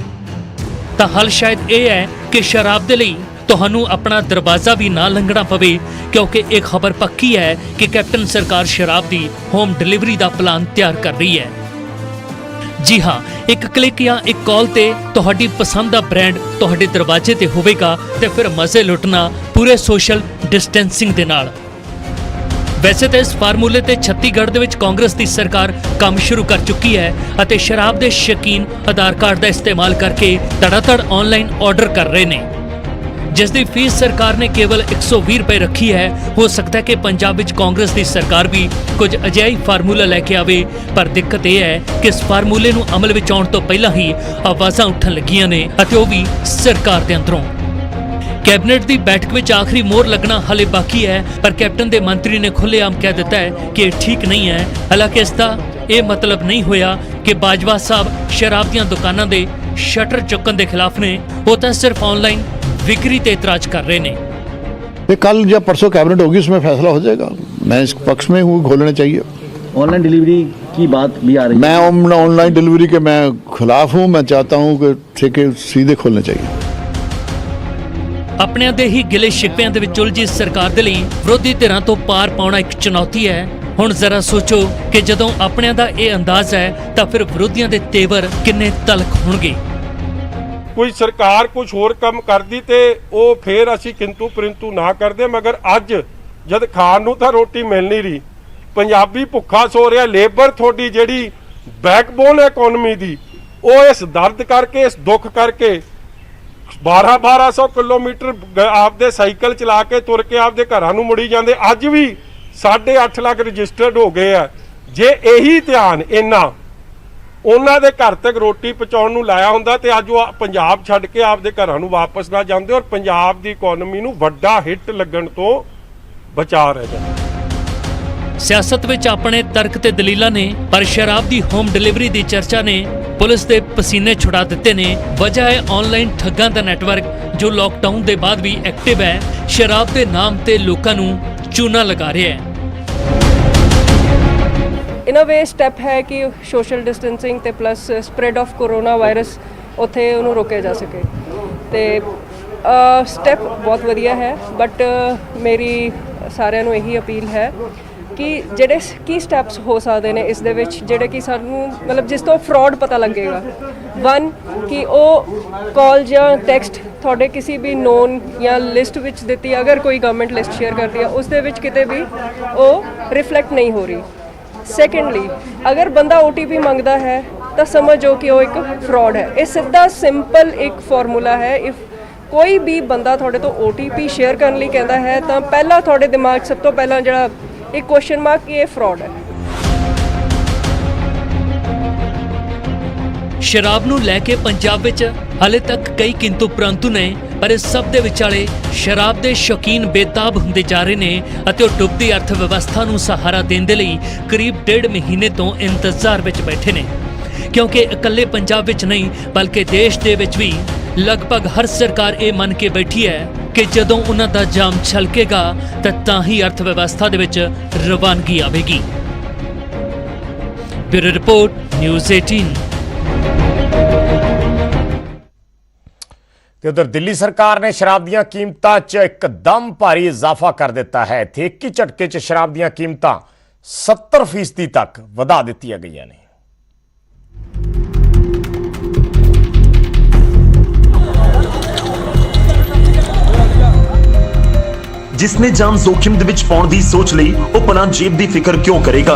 ਤਾਂ ਹੱਲ ਸ਼ਾਇਦ ਇਹ ਹੈ ਕਿ ਸ਼ਰਾਬ ਦੇ ਲਈ ਤੁਹਾਨੂੰ ਆਪਣਾ ਦਰਵਾਜ਼ਾ ਵੀ ਨਾ ਲੰਘਣਾ ਪਵੇ, ਕਿਉਂਕਿ ਇਹ ਖਬਰ ਪੱਕੀ ਹੈ ਕਿ ਕੈਪਟਨ ਸਰਕਾਰ ਸ਼ਰਾਬ ਦੀ ਹੋਮ ਡਿਲੀਵਰੀ ਦਾ ਪਲਾਨ ਤਿਆਰ ਕਰ ਰਹੀ ਹੈ। ਜੀ ਹਾਂ, ਇੱਕ ਕਲਿੱਕ ਜਾਂ ਇੱਕ ਕਾਲ ਤੇ ਤੁਹਾਡੀ ਪਸੰਦ ਦਾ ਬ੍ਰਾਂਡ ਤੁਹਾਡੇ ਦਰਵਾਜ਼ੇ ਤੇ ਹੋਵੇਗਾ ਤੇ ਫਿਰ ਮਜ਼ੇ ਲੁੱਟਣਾ ਪੂਰੇ ਸੋਸ਼ਲ ਡਿਸਟੈਂਸਿੰਗ ਦੇ ਨਾਲ। ਵੈਸੇ ਤਾਂ ਇਸ ਫਾਰਮੂਲੇ ਤੇ ਛੱਤੀਸਗੜ੍ਹ ਦੇ ਵਿੱਚ ਕਾਂਗਰਸ ਦੀ ਸਰਕਾਰ ਕੰਮ ਸ਼ੁਰੂ ਕਰ ਚੁੱਕੀ ਹੈ ਅਤੇ ਸ਼ਰਾਬ ਦੇ ਸ਼ੌਕੀਨ ਆਧਾਰ ਕਾਰਡ ਦਾ ਇਸਤੇਮਾਲ ਕਰਕੇ ਧੜਾਧੜ ਆਨਲਾਈਨ ਆਰਡਰ ਕਰ ਰਹੇ ਨੇ, ਜਿਸ ਦੀ ਫੀਸ ਸਰਕਾਰ ਨੇ ਕੇਵਲ 120 ਰੁਪਏ ਰੱਖੀ ਹੈ। ਹੋ ਸਕਦਾ ਹੈ ਕਿ ਪੰਜਾਬ ਵਿੱਚ ਕਾਂਗਰਸ ਦੀ ਸਰਕਾਰ ਵੀ ਕੁਝ ਅਜਿਹਾ ਹੀ ਫਾਰਮੂਲਾ ਲੈ ਕੇ ਆਵੇ, ਪਰ ਦਿੱਕਤ ਇਹ ਹੈ ਕਿ ਇਸ ਫਾਰਮੂਲੇ ਨੂੰ ਅਮਲ ਵਿੱਚ ਆਉਣ ਤੋਂ ਪਹਿਲਾਂ ਹੀ ਆਵਾਜ਼ਾਂ ਉੱਠਣ ਲੱਗੀਆਂ ਨੇ ਅਤੇ ਉਹ ਵੀ ਸਰਕਾਰ ਦੇ ਅੰਦਰੋਂ। ਕੈਬਨਿਟ ਦੀ ਬੈਠਕ ਵਿੱਚ ਆਖਰੀ ਮੋਹਰ ਲੱਗਣਾ ਹਾਲੇ ਬਾਕੀ ਹੈ, ਪਰ ਕੈਪਟਨ ਦੇ ਮੰਤਰੀ ਨੇ ਖੁੱਲ੍ਹੇਆਮ ਕਹਿ ਦਿੱਤਾ ਹੈ ਕਿ ਇਹ ਠੀਕ ਨਹੀਂ ਹੈ। ਹਾਲਾਂਕਿ ਇਸ ਦਾ ਇਹ ਮਤਲਬ ਨਹੀਂ ਹੋਇਆ ਕਿ ਬਾਜਵਾ ਸਾਹਿਬ ਸ਼ਰਾਬ ਦੀਆਂ ਦੁਕਾਨਾਂ ਦੇ ਸ਼ਟਰ ਚੁੱਕਣ ਦੇ ਖਿਲਾਫ ਨੇ, ਉਹ ਤਾਂ ਸਿਰਫ ਆਨਲਾਈਨ बिक्री पे ऐतराज कर रहे ने। कल या परसों कैबिनेट होगी, उसमें फैसला हो जाएगा। मैं इस पक्ष में हूँ, खोलने चाहिए। ऑनलाइन डिलीवरी की बात भी आ रही है। मैं ऑनलाइन डिलीवरी के मैं खिलाफ हूँ। मैं चाहता हूँ कि ठेके सीधे खोलने चाहिए। अपने दे ही गिले शिकविਆਂ ਦੇ ਵਿੱਚ ਉਲਝੀ ਸਰਕਾਰ ਦੇ ਲਈ ਵਿਰੋਧੀ ਧਿਰਾਂ ਤੋਂ ਪਾਰ ਪਾਉਣਾ ਇੱਕ ਚੁਣੌਤੀ ਹੈ। ਹੁਣ ਜ਼ਰਾ ਸੋਚੋ ਕਿ ਜਦੋਂ ਆਪਣਿਆਂ ਦਾ ਇਹ ਅੰਦਾਜ਼ ਹੈ ਤਾਂ ਫਿਰ ਵਿਰੋਧੀਆਂ ਦੇ ਤੇਵਰ ਕਿੰਨੇ ਤਲਖ ਹੋਣਗੇ। ਕੋਈ ਸਰਕਾਰ ਕੁਝ ਹੋਰ ਕੰਮ ਕਰਦੀ ਤੇ ਉਹ ਫੇਰ ਅਸੀਂ ਕਿੰਤੂ ਪਰੰਤੂ ਨਾ ਕਰਦੇ, ਮਗਰ ਅੱਜ ਜਦ ਖਾਣ ਨੂੰ ਤਾਂ ਰੋਟੀ ਮਿਲ ਨਹੀਂ ਰਹੀ, ਪੰਜਾਬੀ ਭੁੱਖਾ ਸੋ ਰਿਹਾ, ਲੇਬਰ ਤੁਹਾਡੀ ਜਿਹੜੀ ਬੈਕਬੋਨ ਹੈ ਇਕਨੋਮੀ ਦੀ, ਉਹ ਇਸ ਦਰਦ ਕਰਕੇ, ਇਸ ਦੁੱਖ ਕਰਕੇ 1200 ਕਿਲੋਮੀਟਰ ਆਪਦੇ ਸਾਈਕਲ ਚਲਾ ਕੇ ਤੁਰ ਕੇ ਆਪਦੇ ਘਰਾਂ ਨੂੰ ਮੁੜੀ ਜਾਂਦੇ। ਅੱਜ ਵੀ 8.5 ਲੱਖ ਰਜਿਸਟਰਡ ਹੋ ਗਏ ਆ। ਜੇ ਇਹੀ ਧਿਆਨ ਇਹਨਾਂ ਉਹਨਾਂ ਦੇ ਘਰ ਤੱਕ ਰੋਟੀ ਪਹੁੰਚਾਉਣ ਨੂੰ ਲਾਇਆ ਹੁੰਦਾ ਤੇ ਅੱਜ ਉਹ ਪੰਜਾਬ ਛੱਡ ਕੇ ਆਪਦੇ ਘਰਾਂ ਨੂੰ ਵਾਪਸ ਨਾ ਜਾਂਦੇ ਔਰ ਪੰਜਾਬ ਦੀ ਇਕਨੋਮੀ ਨੂੰ ਵੱਡਾ ਹਿੱਟ ਲੱਗਣ ਤੋਂ ਬਚਾ ਰਹੇ ਜਾਂਦੇ। ਸਿਆਸਤ ਵਿੱਚ ਆਪਣੇ ਤਰਕ ਤੇ ਦਲੀਲਾਂ ਨੇ, ਪਰ ਸ਼ਰਾਬ ਦੀ ਹੋਮ ਡਿਲੀਵਰੀ ਦੀ ਚਰਚਾ ਨੇ ਪੁਲਿਸ ਦੇ ਪਸੀਨੇ ਛੁਡਾ ਦਿੱਤੇ ਨੇ। ਵਜ੍ਹਾ ਹੈ ਆਨਲਾਈਨ ਠੱਗਾਂ ਦਾ ਨੈਟਵਰਕ ਜੋ ਲਾਕਡਾਊਨ ਦੇ ਬਾਅਦ ਵੀ ਐਕਟਿਵ ਹੈ, ਸ਼ਰਾਬ ਦੇ ਨਾਮ ਤੇ ਲੋਕਾਂ ਨੂੰ ਚੂਨਾ ਲਗਾ ਰਿਹਾ ਹੈ। ਇਨ ਅ ਵੇ ਸਟੈਪ ਹੈ ਕਿ ਸੋਸ਼ਲ ਡਿਸਟੈਂਸਿੰਗ ਤੇ plus spread of corona virus ਉੱਥੇ ਉਹਨੂੰ ਰੋਕਿਆ ਜਾ ਸਕੇ ਤੇ ਸਟੈਪ ਬਹੁਤ ਵਧੀਆ ਹੈ। ਬਟ ਮੇਰੀ ਸਾਰਿਆਂ ਨੂੰ ਇਹੀ ਅਪੀਲ ਹੈ ਕਿ ਜਿਹੜੇ ਕੀ ਸਟੈਪਸ ਹੋ ਸਕਦੇ ਨੇ ਇਸ ਦੇ ਵਿੱਚ, ਜਿਹੜੇ ਕਿ ਸਾਨੂੰ ਮਤਲਬ ਜਿਸ ਤੋਂ ਫਰਾਡ ਪਤਾ ਲੱਗੇਗਾ। 1 ਕਿ ਉਹ ਕਾਲ ਜਾਂ ਟੈਕਸਟ ਤੁਹਾਡੇ ਕਿਸੇ ਵੀ ਨੋਨ ਜਾਂ ਲਿਸਟ ਵਿੱਚ ਦਿੱਤੀ, ਅਗਰ ਕੋਈ ਗਵਰਨਮੈਂਟ ਲਿਸਟ ਸ਼ੇਅਰ ਕਰਦੀ ਹੈ ਉਸ ਦੇ ਵਿੱਚ ਕਿਤੇ ਵੀ ਉਹ ਰਿਫਲੈਕਟ ਨਹੀਂ ਹੋ ਰਹੀ। ਸੈਕੰਡਲੀ, ਅਗਰ ਬੰਦਾ OTP ਮੰਗਦਾ ਹੈ ਤਾਂ ਸਮਝੋ ਕਿ ਉਹ ਇੱਕ ਫਰਾਡ ਹੈ। ਇਹ ਸਿੱਧਾ ਸਿੰਪਲ ਇੱਕ ਫਾਰਮੂਲਾ ਹੈ। ਇਫ ਕੋਈ ਵੀ ਬੰਦਾ ਤੁਹਾਡੇ ਤੋਂ OTP ਸ਼ੇਅਰ ਕਰਨ ਲਈ ਕਹਿੰਦਾ ਹੈ ਤਾਂ ਪਹਿਲਾਂ ਤੁਹਾਡੇ ਦਿਮਾਗ 'ਚ ਸਭ ਤੋਂ ਪਹਿਲਾਂ ਜਿਹੜਾ ਇੱਕ ਕੁਐਸਚਨ ਮਾਰਕ ਕਿ ਇਹ ਫਰਾਡ ਹੈ। ਸ਼ਰਾਬ ਨੂੰ ਲੈ ਕੇ ਪੰਜਾਬ ਵਿੱਚ ਹਾਲੇ ਤੱਕ ਕਈ ਕਿੰਤੂ ਪ੍ਰੰਤੂ ਨੇ, ਪਰ ਇਸ ਸਭ ਦੇ ਵਿਚਾਲੇ ਸ਼ਰਾਬ ਦੇ ਸ਼ੌਕੀਨ ਬੇਤਾਬ ਹੁੰਦੇ ਜਾ ਰਹੇ ਨੇ ਅਤੇ ਉਹ ਡੁੱਬਦੀ ਅਰਥ ਵਿਵਸਥਾ ਨੂੰ ਸਹਾਰਾ ਦੇਣ ਦੇ ਲਈ ਕਰੀਬ 1.5 ਮਹੀਨੇ ਤੋਂ ਇੰਤਜ਼ਾਰ ਵਿੱਚ ਬੈਠੇ ਨੇ। ਕਿਉਂਕਿ ਇਕੱਲੇ ਪੰਜਾਬ ਵਿੱਚ ਨਹੀਂ ਬਲਕਿ ਦੇਸ਼ ਦੇ ਵਿੱਚ ਵੀ ਲਗਭਗ ਹਰ ਸਰਕਾਰ ਇਹ ਮੰਨ ਕੇ ਬੈਠੀ ਹੈ ਕਿ ਜਦੋਂ ਉਹਨਾਂ ਦਾ ਜਾਮ ਛਲਕੇਗਾ ਤਾਂ ਹੀ ਅਰਥ ਵਿਵਸਥਾ ਦੇ ਵਿੱਚ ਰਵਾਨਗੀ ਆਵੇਗੀ। Bureau report, news 18। ਤੇ ਉਧਰ ਦਿੱਲੀ ਸਰਕਾਰ ਨੇ ਸ਼ਰਾਬ ਦੀਆਂ ਕੀਮਤਾਂ 'ਚ ਇੱਕਦਮ ਭਾਰੀ ਇਜ਼ਾਫਾ ਕਰ ਦਿੱਤਾ ਹੈ। ਇੱਥੇ ਇੱਕ ਹੀ ਝਟਕੇ 'ਚ ਸ਼ਰਾਬ ਦੀਆਂ ਕੀਮਤਾਂ 70% ਤੱਕ ਵਧਾ ਦਿੱਤੀਆਂ ਗਈਆਂ ਨੇ। जिसने जान जोखिम दे विच पाउण दी सोच लई ਉਹ ਭਲਾ ਜੇਬ ਦੀ ਫਿਕਰ ਕਿਉਂ ਕਰੇਗਾ।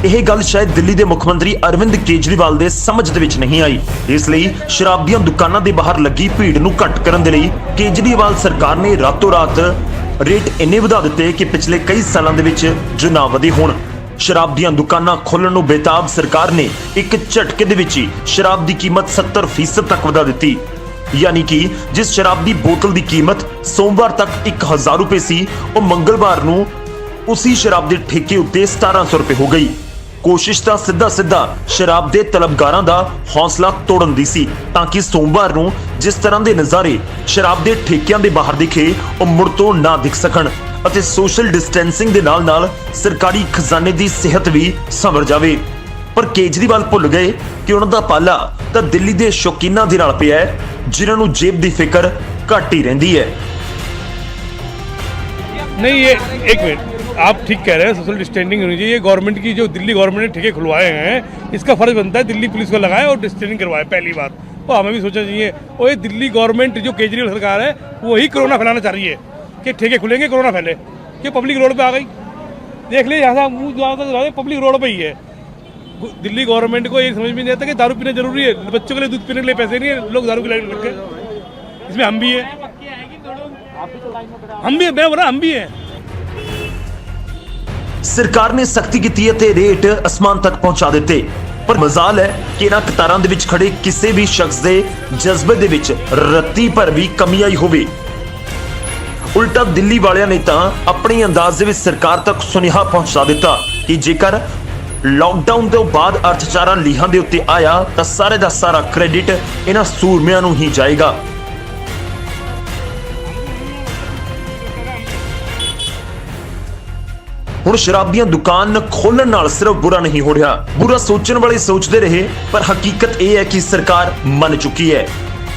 ਇਹ ਗੱਲ ਸ਼ਾਇਦ ਦਿੱਲੀ ਦੇ ਮੁੱਖ ਮੰਤਰੀ ਅਰਵਿੰਦ ਕੇਜਰੀਵਾਲ ਦੇ ਸਮਝ ਦੇ ਵਿੱਚ ਨਹੀਂ ਆਈ। ਇਸ ਲਈ ਸ਼ਰਾਬ ਦੀਆਂ ਦੁਕਾਨਾਂ ਦੇ ਬਾਹਰ ਲੱਗੀ ਭੀੜ ਨੂੰ ਘੱਟ ਕਰਨ ਦੇ ਲਈ ਕੇਜਰੀਵਾਲ ਸਰਕਾਰ ਨੇ ਰਾਤੋਂ ਰਾਤ ਰੇਟ ਇੰਨੇ ਵਧਾ ਦਿੱਤੇ ਕਿ ਪਿਛਲੇ ਕਈ ਸਾਲਾਂ ਦੇ ਵਿੱਚ ਜੋ ਨਾ ਵਧੇ ਹੋਣ। ਸ਼ਰਾਬ ਦੀਆਂ ਦੁਕਾਨਾਂ ਖੋਲ੍ਹਣ ਨੂੰ ਬੇਤਾਬ ਸਰਕਾਰ ਨੇ ਇੱਕ ਝਟਕੇ ਦੇ ਵਿੱਚ ਹੀ ਸ਼ਰਾਬ ਦੀ ਕੀਮਤ 70% ਤੱਕ ਵਧਾ ਦਿੱਤੀ। यानी कि जिस शराब की बोतल की कीमत सोमवार तक 1000 रुपए सी, वो मंगलवार नूं उसी शराब के ठेके उत्ते 1700 रुपए हो गई। कोशिश तां सीधा शराब के तलबगारां दा हौसला तोड़न दी सी ताकि सोमवार नूं जिस तरह के नज़ारे शराब के ठेकियां दे बाहर दिखे वो मुड़ तो ना दिख सकण ਅਤੇ सोशल डिस्टेंसिंग दे नाल सरकारी खजाने की सेहत भी संवर जावे। पर केजरीवाल भुल गए कि उन्हां दा पाला तां दिल्ली दे शौकीनां दे नाल पिया है जिन्हां नूं जेब दी फिकर घट ही रहिंदी है। नहीं, ये एक मिनट, आप ठीक कह रहे हैं, सोशल डिस्टेंसिंग होनी चाहिए। गवर्नमेंट की जो दिल्ली गवर्नमेंट ने ठेके खुलवाए हैं इसका फर्ज बनता है दिल्ली पुलिस को लगाए और डिस्टेंसिंग करवाए। पहली बात वो हमें भी सोचना चाहिए। और ये दिल्ली गवर्नमेंट जो केजरीवाल सरकार है वही कोरोना फैलाना चाह रही है कि ठेके खुलेंगे कोरोना फैले, कि पब्लिक रोड पे आ गई। देख लीजिए यहाँ से मुँह पब्लिक रोड पे ही है। दिल्ली गवर्नमेंट को ये समझ में नहीं आता कि दारू पीना जरूरी है, बच्चों के लिए दूध पीने के लिए पैसे नहीं है, लोग दारू की लाइन लग गए। इसमें हम भी हैं, हम भी हैं। सरकार ने सख्ती की ते रेट आसमान तक पहुंचा दिते, पर मजाल है कि इन्हां कतारां दे विच खड़े किसी भी शख्स दे जज्बे दे विच रत्ती पर भी कमी आई होवे। उल्टा दिल्ली वालियां ने तां अपने अंदाज दे विच सरकार तक सुनेहा पहुंचा दिता कि जेकर लॉकडाउन के बाद अर्थचारा लीहां दे उत्ते आया तो सारे का सारा क्रेडिट इन्हां सूरमियां नूं ही जाएगा। हुण शराबियां दुकान खोलण नाल सिर्फ बुरा नहीं हो रहा, बुरा सोचण वाले सोचते रहे, पर हकीकत यह है कि सरकार मन चुकी है।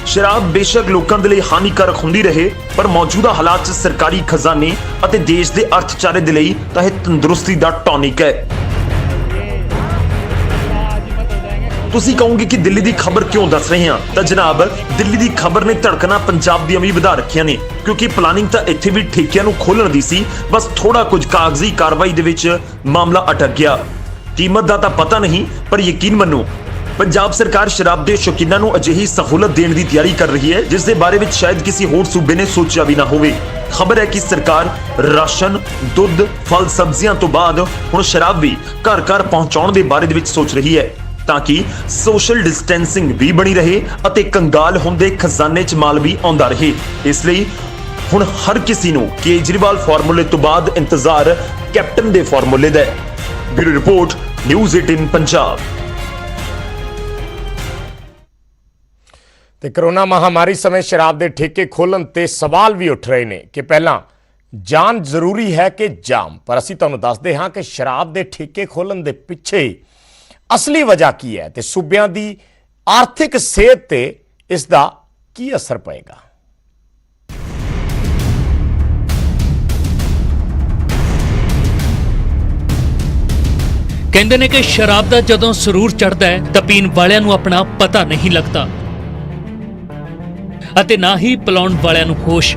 शराब बेशक लोगों के लिए हानिकारक होंदी रहे, पर मौजूदा हालात च सरकारी खजाने अते देश के अर्थचारे के लिए तां इह तंदुरुस्ती दा टॉनिक है। ਤੁਸੀਂ ਕਹੋਗੇ ਕਿ ਦਿੱਲੀ ਦੀ ਖਬਰ ਕਿਉਂ ਦੱਸ ਰਹੇ ਹਾਂ, ਤਾਂ ਜਨਾਬ ਦਿੱਲੀ ਦੀ ਖਬਰ ਨੇ ਧੜਕਣਾ ਪੰਜਾਬ ਦੀਆਂ ਵੀ ਵਧਾ ਰੱਖੀਆਂ ਨੇ, ਕਿਉਂਕਿ ਪਲਾਨਿੰਗ ਤਾਂ ਇੱਥੇ ਵੀ ਠੇਕਿਆਂ ਨੂੰ ਖੋਲਣ ਦੀ ਸੀ, ਬਸ ਥੋੜਾ ਕੁਝ ਕਾਗਜ਼ੀ ਕਾਰਵਾਈ ਦੇ ਵਿੱਚ ਮਾਮਲਾ ਅਟਕ ਗਿਆ। ਕੀਮਤ ਦਾ ਤਾਂ ਪਤਾ ਨਹੀਂ, ਪਰ ਯਕੀਨ ਮੰਨੋ ਪੰਜਾਬ ਸਰਕਾਰ ਸ਼ਰਾਬ ਦੇ ਸ਼ੌਕੀਨਾਂ ਨੂੰ ਅਜਿਹੀ ਸਹੂਲਤ ਦੇਣ ਦੀ ਤਿਆਰੀ ਕਰ ਰਹੀ ਹੈ ਜਿਸ ਦੇ ਬਾਰੇ ਵਿੱਚ ਸ਼ਾਇਦ ਕਿਸੇ ਹੋਰ ਸੂਬੇ ਨੇ ਸੋਚਿਆ ਵੀ ਨਾ ਹੋਵੇ। ਖਬਰ ਹੈ ਕਿ ਸਰਕਾਰ ਰਾਸ਼ਨ, ਦੁੱਧ, ਫਲ, ਸਬਜ਼ੀਆਂ ਤੋਂ ਬਾਅਦ ਹੁਣ ਸ਼ਰਾਬ ਵੀ ਘਰ-ਘਰ ਪਹੁੰਚਾਉਣ ਦੇ ਬਾਰੇ ਦੇ ਵਿੱਚ ਸੋਚ ਰਹੀ ਹੈ, ਤਾਂ ਕਿ ਸੋਸ਼ਲ ਡਿਸਟੈਂਸਿੰਗ ਵੀ ਬਣੀ ਰਹੇ ਅਤੇ ਕੰਗਾਲ ਹੁੰਦੇ ਖਜ਼ਾਨੇ 'ਚ ਮਾਲ ਵੀ ਆਉਂਦਾ ਰਹੇ। ਇਸ ਲਈ ਹੁਣ ਹਰ ਕਿਸੇ ਨੂੰ ਕੇਜਰੀਵਾਲ ਫਾਰਮੂਲੇ ਤੋਂ ਬਾਅਦ ਇੰਤਜ਼ਾਰ ਕੈਪਟਨ ਦੇ ਫਾਰਮੂਲੇ ਦਾ ਹੈ। Bureau report, news 18 Punjab. ਤੇ ਕਰੋਨਾ ਮਹਾਮਾਰੀ ਸਮੇਂ ਸ਼ਰਾਬ ਦੇ ਠੇਕੇ ਖੋਲ੍ਹਣ ਤੇ ਸਵਾਲ ਵੀ ਉੱਠ ਰਹੇ ਨੇ ਕਿ ਪਹਿਲਾਂ ਜਾਨ ਜ਼ਰੂਰੀ ਹੈ ਕਿ ਜਾਮ। ਪਰ ਅਸੀਂ ਤੁਹਾਨੂੰ ਦੱਸਦੇ ਹਾਂ ਕਿ ਸ਼ਰਾਬ ਦੇ ਠੇਕੇ ਖੋਲ੍ਹਣ ਦੇ ਪਿੱਛੇ ਅਸਲੀ ਵਜ੍ਹਾ ਕੀ ਹੈ ਤੇ ਸੂਬਿਆਂ ਦੀ ਆਰਥਿਕ ਸਿਹਤ ਤੇ ਇਸ ਦਾ ਕੀ ਅਸਰ ਪਏਗਾ। ਕਹਿੰਦੇ ਨੇ ਕਿ ਸ਼ਰਾਬ ਦਾ ਜਦੋਂ ਸਰੂਰ ਚੜ੍ਹਦਾ ਹੈ ਤਾਂ ਪੀਣ ਵਾਲਿਆਂ ਨੂੰ ਆਪਣਾ ਪਤਾ ਨਹੀਂ ਲੱਗਦਾ ਅਤੇ ਨਾ ਹੀ ਪਿਲਾਉਣ ਵਾਲਿਆਂ ਨੂੰ ਹੋਸ਼।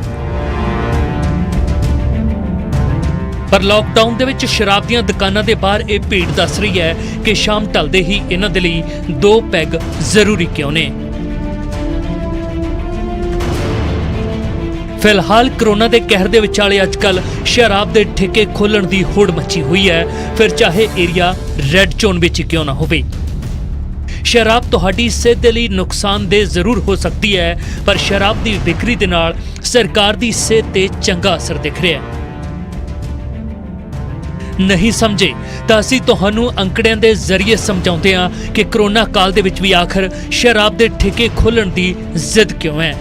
ਪਰ ਲਾਕਡਾਊਨ ਦੇ ਵਿੱਚ ਸ਼ਰਾਬ ਦੀਆਂ ਦੁਕਾਨਾਂ ਦੇ ਬਾਹਰ ਇਹ ਭੀੜ ਦੱਸ ਰਹੀ ਹੈ ਕਿ ਸ਼ਾਮ ਢਲਦੇ ਹੀ ਇਹਨਾਂ ਦੇ ਲਈ 2 ਪੈਗ ਜ਼ਰੂਰੀ ਕਿਉਂ ਨੇ। ਫਿਲਹਾਲ ਕਰੋਨਾ ਦੇ ਕਹਿਰ ਦੇ ਵਿਚਾਲੇ ਅੱਜਕੱਲ ਸ਼ਰਾਬ ਦੇ ਠੇਕੇ ਖੋਲਣ ਦੀ ਹੋੜ ਮੱਚੀ ਹੋਈ ਹੈ, ਫਿਰ ਚਾਹੇ ਏਰੀਆ ਰੈੱਡ ਜ਼ੋਨ ਵਿੱਚ ਕਿਉਂ ਨਾ ਹੋਵੇ। ਸ਼ਰਾਬ ਤੁਹਾਡੀ ਸਿਹਤ ਦੇ ਲਈ ਨੁਕਸਾਨਦੇਹ ਜ਼ਰੂਰ ਹੋ ਸਕਦੀ ਹੈ, ਪਰ ਸ਼ਰਾਬ ਦੀ ਵਿਕਰੀ ਦੇ ਨਾਲ ਸਰਕਾਰ ਦੀ ਸਿਹਤ ਤੇ ਚੰਗਾ ਅਸਰ ਦਿਖ ਰਿਹਾ ਹੈ। ਨਹੀਂ ਸਮਝੇ ਤਾਂ ਅਸੀਂ ਤੁਹਾਨੂੰ ਅੰਕੜਿਆਂ ਦੇ ਜ਼ਰੀਏ ਸਮਝਾਉਂਦੇ ਹਾਂ ਕਿ ਕਰੋਨਾ ਕਾਲ ਦੇ ਵਿੱਚ ਵੀ ਆਖਰ ਸ਼ਰਾਬ ਦੇ ਠੇਕੇ ਖੋਲਣ ਦੀ ਜ਼ਿੱਦ ਕਿਉਂ ਹੈ।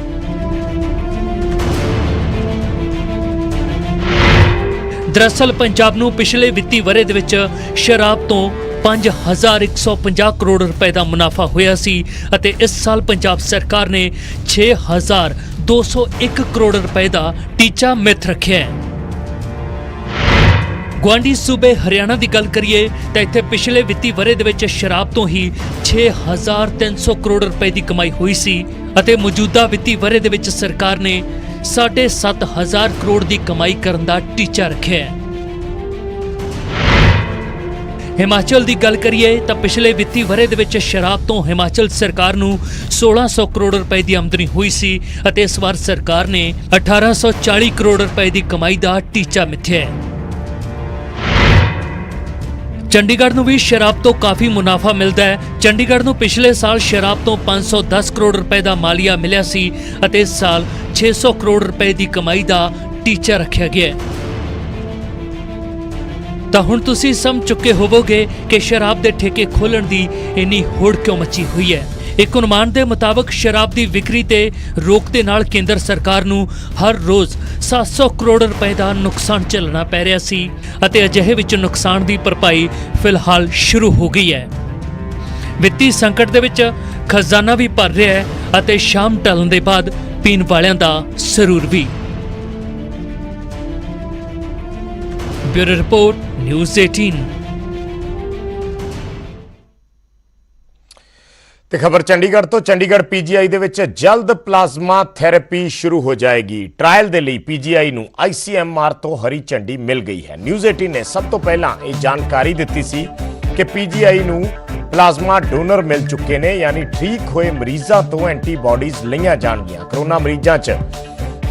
ਦਰਅਸਲ ਪੰਜਾਬ ਨੂੰ ਪਿਛਲੇ ਵਿੱਤੀ ਵਰ੍ਹੇ ਦੇ ਵਿੱਚ ਸ਼ਰਾਬ ਤੋਂ 5150 ਕਰੋੜ ਰੁਪਏ ਦਾ ਮੁਨਾਫਾ ਹੋਇਆ ਸੀ ਅਤੇ ਇਸ ਸਾਲ ਪੰਜਾਬ ਸਰਕਾਰ ਨੇ 6201 ਕਰੋੜ ਰੁਪਏ ਦਾ ਟੀਚਾ ਮਿੱਥ ਰੱਖਿਆ ਹੈ। ਗੁਆਂਢੀ ਸੂਬੇ ਹਰਿਆਣਾ ਦੀ ਗੱਲ ਕਰੀਏ ਤਾਂ ਇੱਥੇ ਪਿਛਲੇ ਵਿੱਤੀ ਵਰ੍ਹੇ ਦੇ ਵਿੱਚ ਸ਼ਰਾਬ ਤੋਂ ਹੀ 6300 ਕਰੋੜ ਰੁਪਏ ਦੀ ਕਮਾਈ ਹੋਈ ਸੀ ਅਤੇ ਮੌਜੂਦਾ ਵਿੱਤੀ ਵਰ੍ਹੇ ਦੇ ਵਿੱਚ ਸਰਕਾਰ ਨੇ 7500 ਕਰੋੜ ਦੀ ਕਮਾਈ ਕਰਨ ਦਾ ਟੀਚਾ ਰੱਖਿਆ ਹੈ। ਹਿਮਾਚਲ ਦੀ ਗੱਲ ਕਰੀਏ ਤਾਂ ਪਿਛਲੇ ਵਿੱਤੀ ਵਰ੍ਹੇ ਦੇ ਵਿੱਚ ਸ਼ਰਾਬ ਤੋਂ ਹਿਮਾਚਲ ਸਰਕਾਰ ਨੂੰ 1600 ਕਰੋੜ ਰੁਪਏ ਦੀ ਆਮਦਨੀ ਹੋਈ ਸੀ ਅਤੇ ਇਸ ਵਾਰ ਸਰਕਾਰ ਨੇ 1840 ਕਰੋੜ ਰੁਪਏ ਦੀ ਕਮਾਈ ਦਾ ਟੀਚਾ ਮਿੱਥਿਆ ਹੈ। ਚੰਡੀਗੜ੍ਹ ਨੂੰ ਵੀ ਸ਼ਰਾਬ ਤੋਂ ਕਾਫੀ ਮੁਨਾਫਾ ਮਿਲਦਾ ਹੈ। ਚੰਡੀਗੜ੍ਹ ਨੂੰ ਪਿਛਲੇ ਸਾਲ ਸ਼ਰਾਬ ਤੋਂ 510 ਕਰੋੜ ਰੁਪਏ ਦਾ ਮਾਲੀਆ ਮਿਲਿਆ ਸੀ ਅਤੇ ਇਸ ਸਾਲ 600 ਕਰੋੜ ਰੁਪਏ ਦੀ ਕਮਾਈ ਦਾ ਟੀਚਾ ਰੱਖਿਆ ਗਿਆ ਹੈ। ਤਾਂ ਹੁਣ ਤੁਸੀਂ ਸਮਝ ਚੁੱਕੇ ਹੋਵੋਗੇ ਕਿ ਸ਼ਰਾਬ ਦੇ ਠੇਕੇ ਖੋਲਣ ਦੀ ਇੰਨੀ ਹੋੜ ਕਿਉਂ ਮੱਚੀ ਹੋਈ ਹੈ। ਇੱਕ ਅਨੁਮਾਨ ਦੇ ਮੁਤਾਬਕ ਸ਼ਰਾਬ ਦੀ ਵਿਕਰੀ ਤੇ ਰੋਕ ਦੇ ਨਾਲ ਕੇਂਦਰ ਸਰਕਾਰ ਨੂੰ ਹਰ ਰੋਜ਼ 700 ਕਰੋੜ ਰੁਪਏ ਦਾ ਨੁਕਸਾਨ ਝੱਲਣਾ ਪੈ ਰਿਹਾ ਸੀ ਅਤੇ ਅਜਿਹੇ ਵਿੱਚ ਨੁਕਸਾਨ ਦੀ ਭਰਪਾਈ ਫਿਲਹਾਲ ਸ਼ੁਰੂ ਹੋ ਗਈ ਹੈ। ਵਿੱਤੀ ਸੰਕਟ ਦੇ ਵਿੱਚ ਖਜ਼ਾਨਾ ਵੀ ਭਰ ਰਿਹਾ ਹੈ ਅਤੇ ਸ਼ਾਮ ਢਲਣ ਦੇ ਬਾਅਦ ਪੀਣ ਵਾਲਿਆਂ ਦਾ ਸਰੂਰ ਵੀ। Bureau report, news 18। ਤੇ ਖਬਰ ਚੰਡੀਗੜ੍ਹ ਤੋਂ। ਚੰਡੀਗੜ੍ਹ ਪੀਜੀਆਈ ਦੇ ਵਿੱਚ ਜਲਦ ਪਲਾਜ਼ਮਾ ਥੈਰੇਪੀ ਸ਼ੁਰੂ ਹੋ ਜਾਏਗੀ। ਟ੍ਰਾਇਲ ਦੇ ਲਈ ਪੀਜੀਆਈ ਨੂੰ ICMR ਤੋਂ ਹਰੀ ਝੰਡੀ ਮਿਲ ਗਈ ਹੈ। ਨਿਊਜ਼ 18 ਨੇ ਸਭ ਤੋਂ ਪਹਿਲਾਂ ਇਹ ਜਾਣਕਾਰੀ ਦਿੱਤੀ ਸੀ ਕਿ ਪੀਜੀਆਈ ਨੂੰ ਪਲਾਜ਼ਮਾ ਡੋਨਰ ਮਿਲ ਚੁੱਕੇ ਨੇ, ਯਾਨੀ ਠੀਕ ਹੋਏ ਮਰੀਜ਼ਾਂ ਤੋਂ ਐਂਟੀਬਾਡੀਜ਼ ਲਈਆਂ ਜਾਣਗੀਆਂ। ਕਰੋਨਾ ਮਰੀਜ਼ਾਂ 'ਚ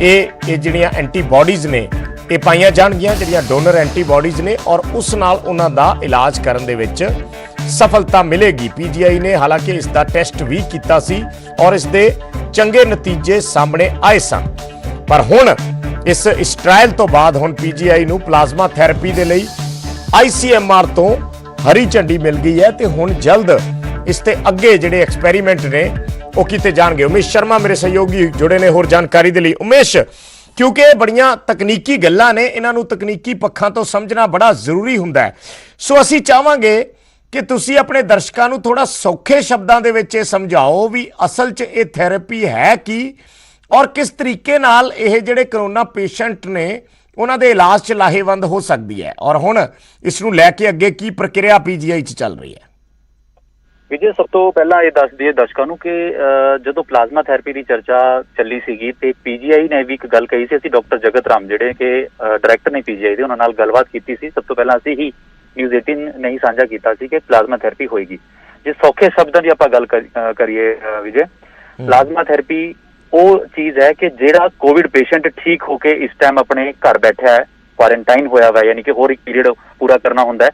ਇਹ ਜਿਹੜੀਆਂ ਐਂਟੀਬਾਡੀਜ਼ ਨੇ ਇਹ ਪਾਈਆਂ ਜਾਣਗੀਆਂ, ਜਿਹੜੀਆਂ ਡੋਨਰ ਐਂਟੀਬਾਡੀਜ਼ ਨੇ, ਔਰ ਉਸ ਨਾਲ ਉਹਨਾਂ ਦਾ ਇਲਾਜ ਕਰਨ ਦੇ ਵਿੱਚ ਸਫਲਤਾ ਮਿਲੇਗੀ। ਪੀਜੀਆਈ ਨੇ ਹਾਲਾਂਕਿ ਇਸ ਦਾ ਟੈਸਟ ਵੀ ਕੀਤਾ ਸੀ ਔਰ ਇਸ ਦੇ ਚੰਗੇ ਨਤੀਜੇ ਸਾਹਮਣੇ ਆਏ ਸਨ, ਪਰ ਹੁਣ ਇਸ ਟ੍ਰਾਇਲ ਤੋਂ ਬਾਅਦ ਹੁਣ ਪੀਜੀਆਈ ਨੂੰ ਪਲਾਜ਼ਮਾ ਥੈਰੇਪੀ ਦੇ ਲਈ ICMR ਤੋਂ ਹਰੀ ਝੰਡੀ ਮਿਲ ਗਈ ਹੈ ਤੇ ਹੁਣ ਜਲਦ ਇਸ ਤੇ ਅੱਗੇ ਜਿਹੜੇ ਐਕਸਪੈਰੀਮੈਂਟ ਨੇ ਉਹ ਕੀਤੇ ਜਾਣਗੇ। ਉਮੇਸ਼ ਸ਼ਰਮਾ ਮੇਰੇ ਸਹਿਯੋਗੀ ਜੁੜੇ ਨੇ ਹੋਰ ਜਾਣਕਾਰੀ ਦੇ ਲਈ। ਉਮੇਸ਼, ਕਿਉਂਕਿ ਇਹ ਬੜੀਆਂ ਤਕਨੀਕੀ ਗੱਲਾਂ ਨੇ, ਇਹਨਾਂ ਨੂੰ ਤਕਨੀਕੀ ਪੱਖਾਂ ਤੋਂ ਸਮਝਣਾ ਬੜਾ ਜ਼ਰੂਰੀ ਹੁੰਦਾ ਹੈ, ਸੋ ਅਸੀਂ ਚਾਹਾਂਗੇ ਕਿ ਤੁਸੀਂ ਆਪਣੇ ਦਰਸ਼ਕਾਂ ਨੂੰ ਥੋੜਾ ਸੌਖੇ ਸ਼ਬਦਾਂ ਦੇ ਵਿੱਚ ਇਹ ਸਮਝਾਓ ਵੀ ਅਸਲ 'ਚ ਇਹ ਥੈਰੇਪੀ ਹੈ ਕੀ ਔਰ ਕਿਸ ਤਰੀਕੇ ਨਾਲ ਇਹ ਜਿਹੜੇ ਕਰੋਨਾ ਪੇਸ਼ੈਂਟ ਨੇ ਉਹਨਾਂ ਦੇ ਇਲਾਜ 'ਚ ਲਾਹੇਵੰਦ ਹੋ ਸਕਦੀ ਹੈ, ਔਰ ਹੁਣ ਇਸ ਨੂੰ ਲੈ ਕੇ ਅੱਗੇ ਕੀ ਪ੍ਰਕਿਰਿਆ ਪੀਜੀਆਈ 'ਚ ਚੱਲ ਰਹੀ ਹੈ। ਵਿਜੇ, ਸਭ ਤੋਂ ਪਹਿਲਾਂ ਇਹ ਦੱਸ ਦਈਏ ਦਰਸ਼ਕਾਂ ਨੂੰ ਕਿ ਜਦੋਂ ਪਲਾਜ਼ਮਾ ਥੈਰੇਪੀ ਦੀ ਚਰਚਾ ਚੱਲੀ ਸੀਗੀ ਤੇ ਪੀਜੀਆਈ ਨੇ ਵੀ ਇੱਕ ਗੱਲ ਕਹੀ ਸੀ। ਅਸੀਂ ਡਾਕਟਰ ਜਗਤ ਰਾਮ ਜਿਹੜੇ ਕਿ ਡਾਇਰੈਕਟਰ ਨੇ ਪੀਜੀਆਈ ਦੇ, ਉਹਨਾਂ ਨਾਲ ਗੱਲਬਾਤ ਕੀਤੀ ਸੀ। ਸਭ ਤੋਂ ਪਹਿਲਾਂ ਅਸੀਂ ਹੀ ਨਿਊਜ਼ 18 ਨੇ ਹੀ ਸਾਂਝਾ ਕੀਤਾ ਸੀ ਕਿ ਪਲਾਜ਼ਮਾ ਥੈਰੇਪੀ ਹੋਏਗੀ। ਜੇ ਸੌਖੇ ਸ਼ਬਦਾਂ ਦੀ ਆਪਾਂ ਗੱਲ ਕਰੀਏ ਵਿਜੇ, ਪਲਾਜ਼ਮਾ ਥੈਰੇਪੀ ਉਹ ਚੀਜ਼ ਹੈ ਕਿ ਜਿਹੜਾ ਕੋਵਿਡ ਪੇਸ਼ੈਂਟ ਠੀਕ ਹੋ ਕੇ ਇਸ ਟਾਈਮ ਆਪਣੇ ਘਰ ਬੈਠਾ ਹੈ, ਕੁਆਰੰਟਾਈਨ ਹੋਇਆ ਵਾ, ਯਾਨੀ ਕਿ ਹੋਰ ਇੱਕ ਪੀਰੀਅਡ ਪੂਰਾ ਕਰਨਾ ਹੁੰਦਾ ਹੈ,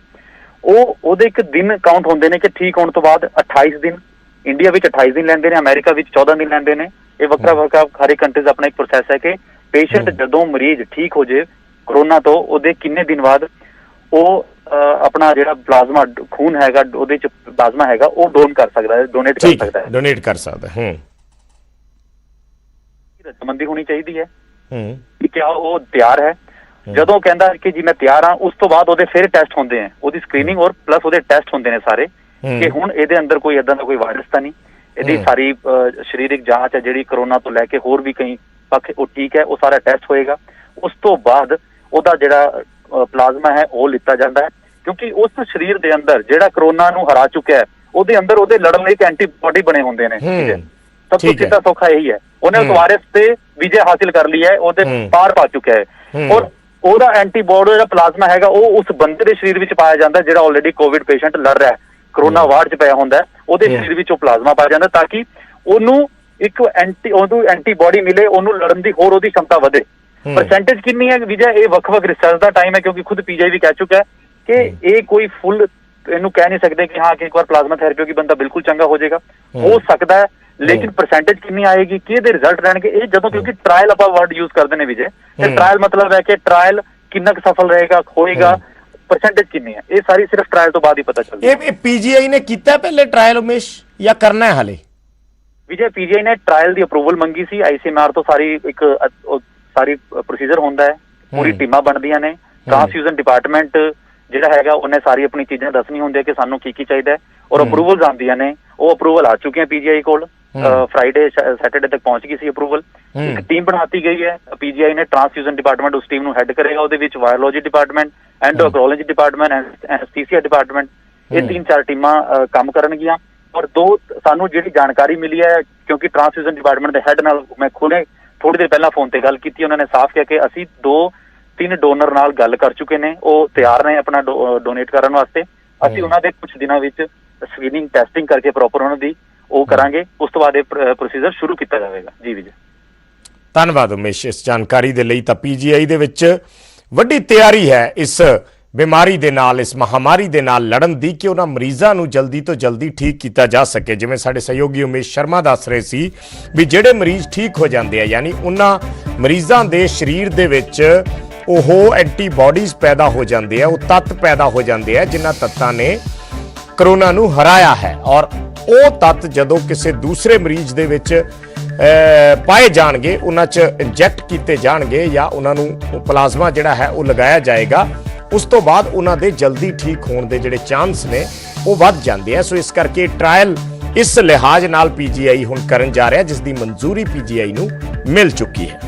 ਉਹਦੇ ਇੱਕ ਦਿਨ ਕਾਊਂਟ ਹੁੰਦੇ ਨੇ ਕਿ ਠੀਕ ਹੋਣ ਤੋਂ ਬਾਅਦ 28 ਦਿਨ। ਇੰਡੀਆ ਵਿੱਚ 28 ਦਿਨ ਲੈਂਦੇ ਨੇ, ਅਮਰੀਕਾ ਵਿੱਚ 14 ਦਿਨ ਲੈਂਦੇ ਨੇ। ਇਹ ਵੱਖਰਾ ਵੱਖਰਾ ਹਰ ਇੱਕ ਕੰਟਰੀ ਦਾ ਆਪਣਾ ਇੱਕ ਪ੍ਰੋਸੈਸ ਹੈ ਕਿ ਪੇਸ਼ੈਂਟ ਜਦੋਂ ਮਰੀਜ਼ ਠੀਕ ਹੋ ਜੇ ਕਰੋਨਾ ਤੋਂ, ਉਹਦੇ ਕਿੰਨੇ ਦਿਨ ਬਾਅਦ ਉਹ ਆਪਣਾ ਜਿਹੜਾ ਪਲਾਜ਼ਮਾ ਖੂਨ ਹੈਗਾ, ਉਹਦੇ ਚ ਪਲਾਜ਼ਮਾ ਹੈਗਾ, ਉਹ ਡੋਨੇਟ ਕਰ ਸਕਦਾ ਹੈ। ਡੋਨੇਟ ਕਰ ਸਕਦਾ ਹੈ। ਰਜਾਮੰਦੀ ਹੋਣੀ ਚਾਹੀਦੀ ਹੈ ਕਿ ਕਿਆ ਉਹ ਤਿਆਰ ਹੈ। ਜਦੋਂ ਕਹਿੰਦਾ ਕਿ ਜੀ ਮੈਂ ਤਿਆਰ ਹਾਂ, ਉਸ ਤੋਂ ਬਾਅਦ ਉਹਦੇ ਫਿਰ ਟੈਸਟ ਹੁੰਦੇ ਆ, ਉਹਦੀ ਸਕਰੀਨਿੰਗ ਔਰ ਪਲੱਸ ਉਹਦੇ ਟੈਸਟ ਹੁੰਦੇ ਨੇ ਸਾਰੇ ਕਿ ਹੁਣ ਇਹਦੇ ਅੰਦਰ ਕੋਈ ਏਦਾਂ ਦਾ ਕੋਈ ਵਾਇਰਸ ਤਾਂ ਨਹੀਂ। ਇਹਦੀ ਸਾਰੀ ਸਰੀਰਕ ਜਾਂਚ ਹੈ ਜਿਹੜੀ ਕਰੋਨਾ ਤੋਂ ਲੈ ਕੇ ਹੋਰ ਵੀ ਕਈ ਪੱਖ, ਉਹ ਠੀਕ ਹੈ, ਉਹ ਸਾਰਾ ਟੈਸਟ ਹੋਏਗਾ। ਉਸ ਤੋਂ ਬਾਅਦ ਉਹਦਾ ਜਿਹੜਾ ਪਲਾਜ਼ਮਾ ਹੈ ਉਹ ਲਿੱਤਾ ਜਾਂਦਾ ਹੈ, ਕਿਉਂਕਿ ਉਸ ਸਰੀਰ ਦੇ ਅੰਦਰ ਜਿਹੜਾ ਕਰੋਨਾ ਨੂੰ ਹਰਾ ਚੁੱਕਿਆ ਹੈ, ਉਹਦੇ ਅੰਦਰ ਉਹਦੇ ਲੜਨ ਲਈ ਇੱਕ ਐਂਟੀਬਾਡੀ ਬਣੇ ਹੁੰਦੇ ਨੇ। ਸਭ ਤੋਂ ਸਿੱਧਾ ਸੌਖਾ ਇਹੀ ਹੈ। ਉਹਨੇ ਉਸ ਵਾਇਰਸ ਤੇ ਵਿਜੇ ਹਾਸਿਲ ਕਰ ਲਈ ਹੈ, ਉਹਦੇ ਪਾਰ ਪਾ ਚੁੱਕਿਆ ਹੈ, ਔਰ ਉਹਦਾ ਐਂਟੀਬਾਡੀ ਜਿਹੜਾ ਪਲਾਜ਼ਮਾ ਹੈਗਾ ਉਹ ਉਸ ਬੰਦੇ ਦੇ ਸਰੀਰ ਵਿੱਚ ਪਾਇਆ ਜਾਂਦਾ ਜਿਹੜਾ ਆਲਰੇਡੀ ਕੋਵਿਡ ਪੇਸ਼ੈਂਟ ਲੜ ਰਿਹਾ ਹੈ, ਕਰੋਨਾ ਵਾਰਡ 'ਚ ਪਿਆ ਹੁੰਦਾ, ਉਹਦੇ ਸਰੀਰ ਵਿੱਚ ਉਹ ਪਲਾਜ਼ਮਾ ਪਾਇਆ ਜਾਂਦਾ ਤਾਂ ਕਿ ਉਹਨੂੰ ਇੱਕ ਐਂਟੀਬਾਡੀ ਮਿਲੇ, ਉਹਨੂੰ ਲੜਨ ਦੀ ਹੋਰ ਉਹਦੀ क्षमता ਵਧੇ। ਪਰਸੈਂਟੇਜ ਕਿੰਨੀ ਹੈ ਵਿਜੇ, ਇਹ ਵੱਖ-ਵੱਖ ਰਿਸਰਚ ਦਾ ਟਾਈਮ ਹੈ, ਕਿਉਂਕਿ ਖੁਦ ਪੀਜੀਆਈ ਵੀ ਕਹਿ ਚੁੱਕਾ ਹੈ ਕਿ ਇਹ ਕੋਈ ਫੁੱਲ ਇਹਨੂੰ ਕਹਿ ਨਹੀਂ ਸਕਦੇ ਕਿ ਹਾਂ ਕਿ ਇੱਕ ਵਾਰ ਪਲਾਜ਼ਮਾ ਥੈਰੇਪੀ ਹੋਗੀ ਬੰਦਾ ਬਿਲਕੁਲ ਚੰਗਾ ਹੋ ਜਾਏਗਾ। ਹੋ ਸਕਦਾ ਹੈ, ਲੇਕਿਨ ਪਰਸੈਂਟੇਜ ਕਿੰਨੀ ਆਏਗੀ, ਕਿਹਦੇ ਰਿਜ਼ਲਟ ਰਹਿਣਗੇ, ਇਹ ਜਦੋਂ, ਕਿਉਂਕਿ ਟ੍ਰਾਇਲ ਆਪਾਂ ਵਰਡ ਯੂਜ਼ ਕਰਦੇ ਨੇ ਵਿਜੇ, ਤੇ ਟ੍ਰਾਇਲ ਮਤਲਬ ਹੈ ਕਿ ਟ੍ਰਾਇਲ ਕਿੰਨਾ ਕੁ ਸਫਲ ਰਹੇਗਾ, ਹੋਏਗਾ, ਪਰਸੈਂਟੇਜ ਕਿੰਨੀ ਹੈ, ਇਹ ਸਾਰੀ ਸਿਰਫ ਟ੍ਰਾਇਲ ਤੋਂ ਬਾਅਦ ਹੀ ਪਤਾ ਚੱਲਦਾ। ਇਹ ਪੀਜੀਆਈ ਨੇ ਕੀਤਾ ਪਹਿਲੇ ਟ੍ਰਾਇਲ ਉਮੇਸ਼ ਜਾਂ ਕਰਨਾ ਹੈ ਹਾਲੇ? ਵਿਜੇ, ਪੀਜੀਆਈ ਨੇ ਟ੍ਰਾਇਲ ਦੀ ਅਪਰੂਵਲ ਮੰਗੀ ਸੀ ਆਈਸੀਐਮਆਰ ਤੋਂ। ਸਾਰੀ ਪ੍ਰੋਸੀਜਰ ਹੁੰਦਾ ਹੈ, ਪੂਰੀ ਟੀਮਾਂ ਬਣਦੀਆਂ ਨੇ। ਟ੍ਰਾਂਸਫਿਊਜ਼ਨ ਡਿਪਾਰਟਮੈਂਟ ਜਿਹੜਾ ਹੈਗਾ ਉਹਨੇ ਸਾਰੀ ਆਪਣੀ ਚੀਜ਼ਾਂ ਦੱਸਣੀ ਹੁੰਦੀ ਹੈ ਕਿ ਸਾਨੂੰ ਕੀ ਕੀ ਚਾਹੀਦਾ ਹੈ, ਔਰ ਅਪਰੂਵਲਸ ਆਉਂਦੀਆਂ ਨੇ। ਉਹ ਅਪਰੂਵਲ ਆ ਚੁੱਕੀਆਂ ਪੀਜੀਆਈ ਕੋਲ, ਫਰਾਈਡੇ ਸੈਟਰਡੇ ਤੱਕ ਪਹੁੰਚ ਗਈ ਸੀ ਅਪਰੂਵਲ। ਇੱਕ ਟੀਮ ਬਣਾਤੀ ਗਈ ਹੈ ਪੀਜੀਆਈ ਨੇ, ਟ੍ਰਾਂਸਫਿਊਜ਼ਨ ਡਿਪਾਰਟਮੈਂਟ ਉਸ ਟੀਮ ਨੂੰ ਹੈਡ ਕਰੇਗਾ। ਉਹਦੇ ਵਿੱਚ virology department, endocrinology department, anaesthesia department, ਇਹ 3-4 ਟੀਮਾਂ ਕੰਮ ਕਰਨਗੀਆਂ। ਔਰ ਸਾਨੂੰ ਜਿਹੜੀ ਜਾਣਕਾਰੀ ਮਿਲੀ ਹੈ, ਕਿਉਂਕਿ ਟ੍ਰਾਂਸਫਿਊਜ਼ਨ ਡਿਪਾਰਟਮੈਂਟ ਦੇ ਹੈਡ ਨਾਲ ਮੈਂ ਖੁਦ ਥੋੜੀ ਦੇਰ ਪਹਿਲਾਂ ਫੋਨ ਤੇ ਗੱਲ ਕੀਤੀ, ਉਹਨਾਂ ਨੇ ਸਾਫ਼ ਕਿਹਾ ਕਿ ਅਸੀਂ 2-3 ਡੋਨਰ ਨਾਲ ਗੱਲ ਕਰ ਚੁੱਕੇ ਨੇ, ਉਹ ਤਿਆਰ ਨੇ ਆਪਣਾ ਡੋਨੇਟ ਕਰਨ ਵਾਸਤੇ। ਅਸੀਂ ਉਹਨਾਂ ਦੇ ਕੁਝ ਦਿਨਾਂ ਵਿੱਚ ਸਕਰੀਨਿੰਗ ਟੈਸਟਿੰਗ ਕਰਕੇ ਪ੍ਰੋਪਰ ਉਹਨਾਂ ਦੀ ਉਹ ਕਰਾਂਗੇ, ਉਸ ਤੋਂ ਬਾਅਦ ਇਹ ਪ੍ਰੋਸੀਜਰ ਸ਼ੁਰੂ ਕੀਤਾ ਜਾਵੇਗਾ। ਜੀ ਵਿਜੇ, ਧੰਨਵਾਦ ਉਮੇਸ਼ ਇਸ ਜਾਣਕਾਰੀ ਦੇ ਲਈ। ਤਾਂ ਪੀਜੀਆਈ ਦੇ ਵਿੱਚ ਵੱਡੀ ਤਿਆਰੀ ਹੈ ਇਸ ਬਿਮਾਰੀ ਦੇ ਨਾਲ, ਇਸ ਮਹਾਮਾਰੀ ਦੇ ਨਾਲ ਲੜਨ ਦੀ, ਕਿ ਉਹਨਾਂ ਮਰੀਜ਼ਾਂ ਨੂੰ ਜਲਦੀ ਤੋਂ ਜਲਦੀ ਠੀਕ ਕੀਤਾ ਜਾ ਸਕੇ। ਜਿਵੇਂ ਸਾਡੇ ਸਹਿਯੋਗੀ ਉਮੇਸ਼ ਸ਼ਰਮਾ ਦੱਸ ਰਹੇ ਸੀ ਵੀ ਜਿਹੜੇ ਮਰੀਜ਼ ਠੀਕ ਹੋ ਜਾਂਦੇ ਆ, ਯਾਨੀ ਉਹਨਾਂ ਮਰੀਜ਼ਾਂ ਦੇ ਸਰੀਰ ਦੇ ਵਿੱਚ ਉਹ ਐਂਟੀਬਾਡੀਜ਼ ਪੈਦਾ ਹੋ ਜਾਂਦੇ ਆ, ਉਹ ਤੱਤ ਪੈਦਾ ਹੋ ਜਾਂਦੇ ਆ ਜਿਨ੍ਹਾਂ ਤੱਤਾਂ ਨੇ ਕਰੋਨਾ ਨੂੰ ਹਰਾਇਆ ਹੈ। ਔਰ ਉਹ ਤੱਤ ਜਦੋਂ ਕਿਸੇ ਦੂਸਰੇ ਮਰੀਜ਼ ਦੇ ਵਿੱਚ ਪਾਏ ਜਾਣਗੇ, ਉਹਨਾਂ 'ਚ ਇੰਜੈਕਟ ਕੀਤੇ ਜਾਣਗੇ ਜਾਂ ਉਹਨਾਂ ਨੂੰ ਪਲਾਜ਼ਮਾ ਜਿਹੜਾ ਹੈ ਉਹ ਲਗਾਇਆ ਜਾਏਗਾ, ਉਸ ਤੋਂ ਬਾਅਦ ਉਹਨਾਂ ਦੇ ਜਲਦੀ ਠੀਕ ਹੋਣ ਦੇ ਜਿਹੜੇ ਚਾਂਸ ਨੇ ਉਹ ਵੱਧ ਜਾਂਦੇ ਆ। ਸੋ ਇਸ ਕਰਕੇ ਟ੍ਰਾਇਲ ਇਸ ਲਿਹਾਜ਼ ਨਾਲ ਪੀਜੀਆਈ ਹੁਣ ਕਰਨ ਜਾ ਰਿਹਾ, ਜਿਸ ਦੀ ਮਨਜ਼ੂਰੀ ਪੀਜੀਆਈ ਨੂੰ ਮਿਲ ਚੁੱਕੀ ਹੈ।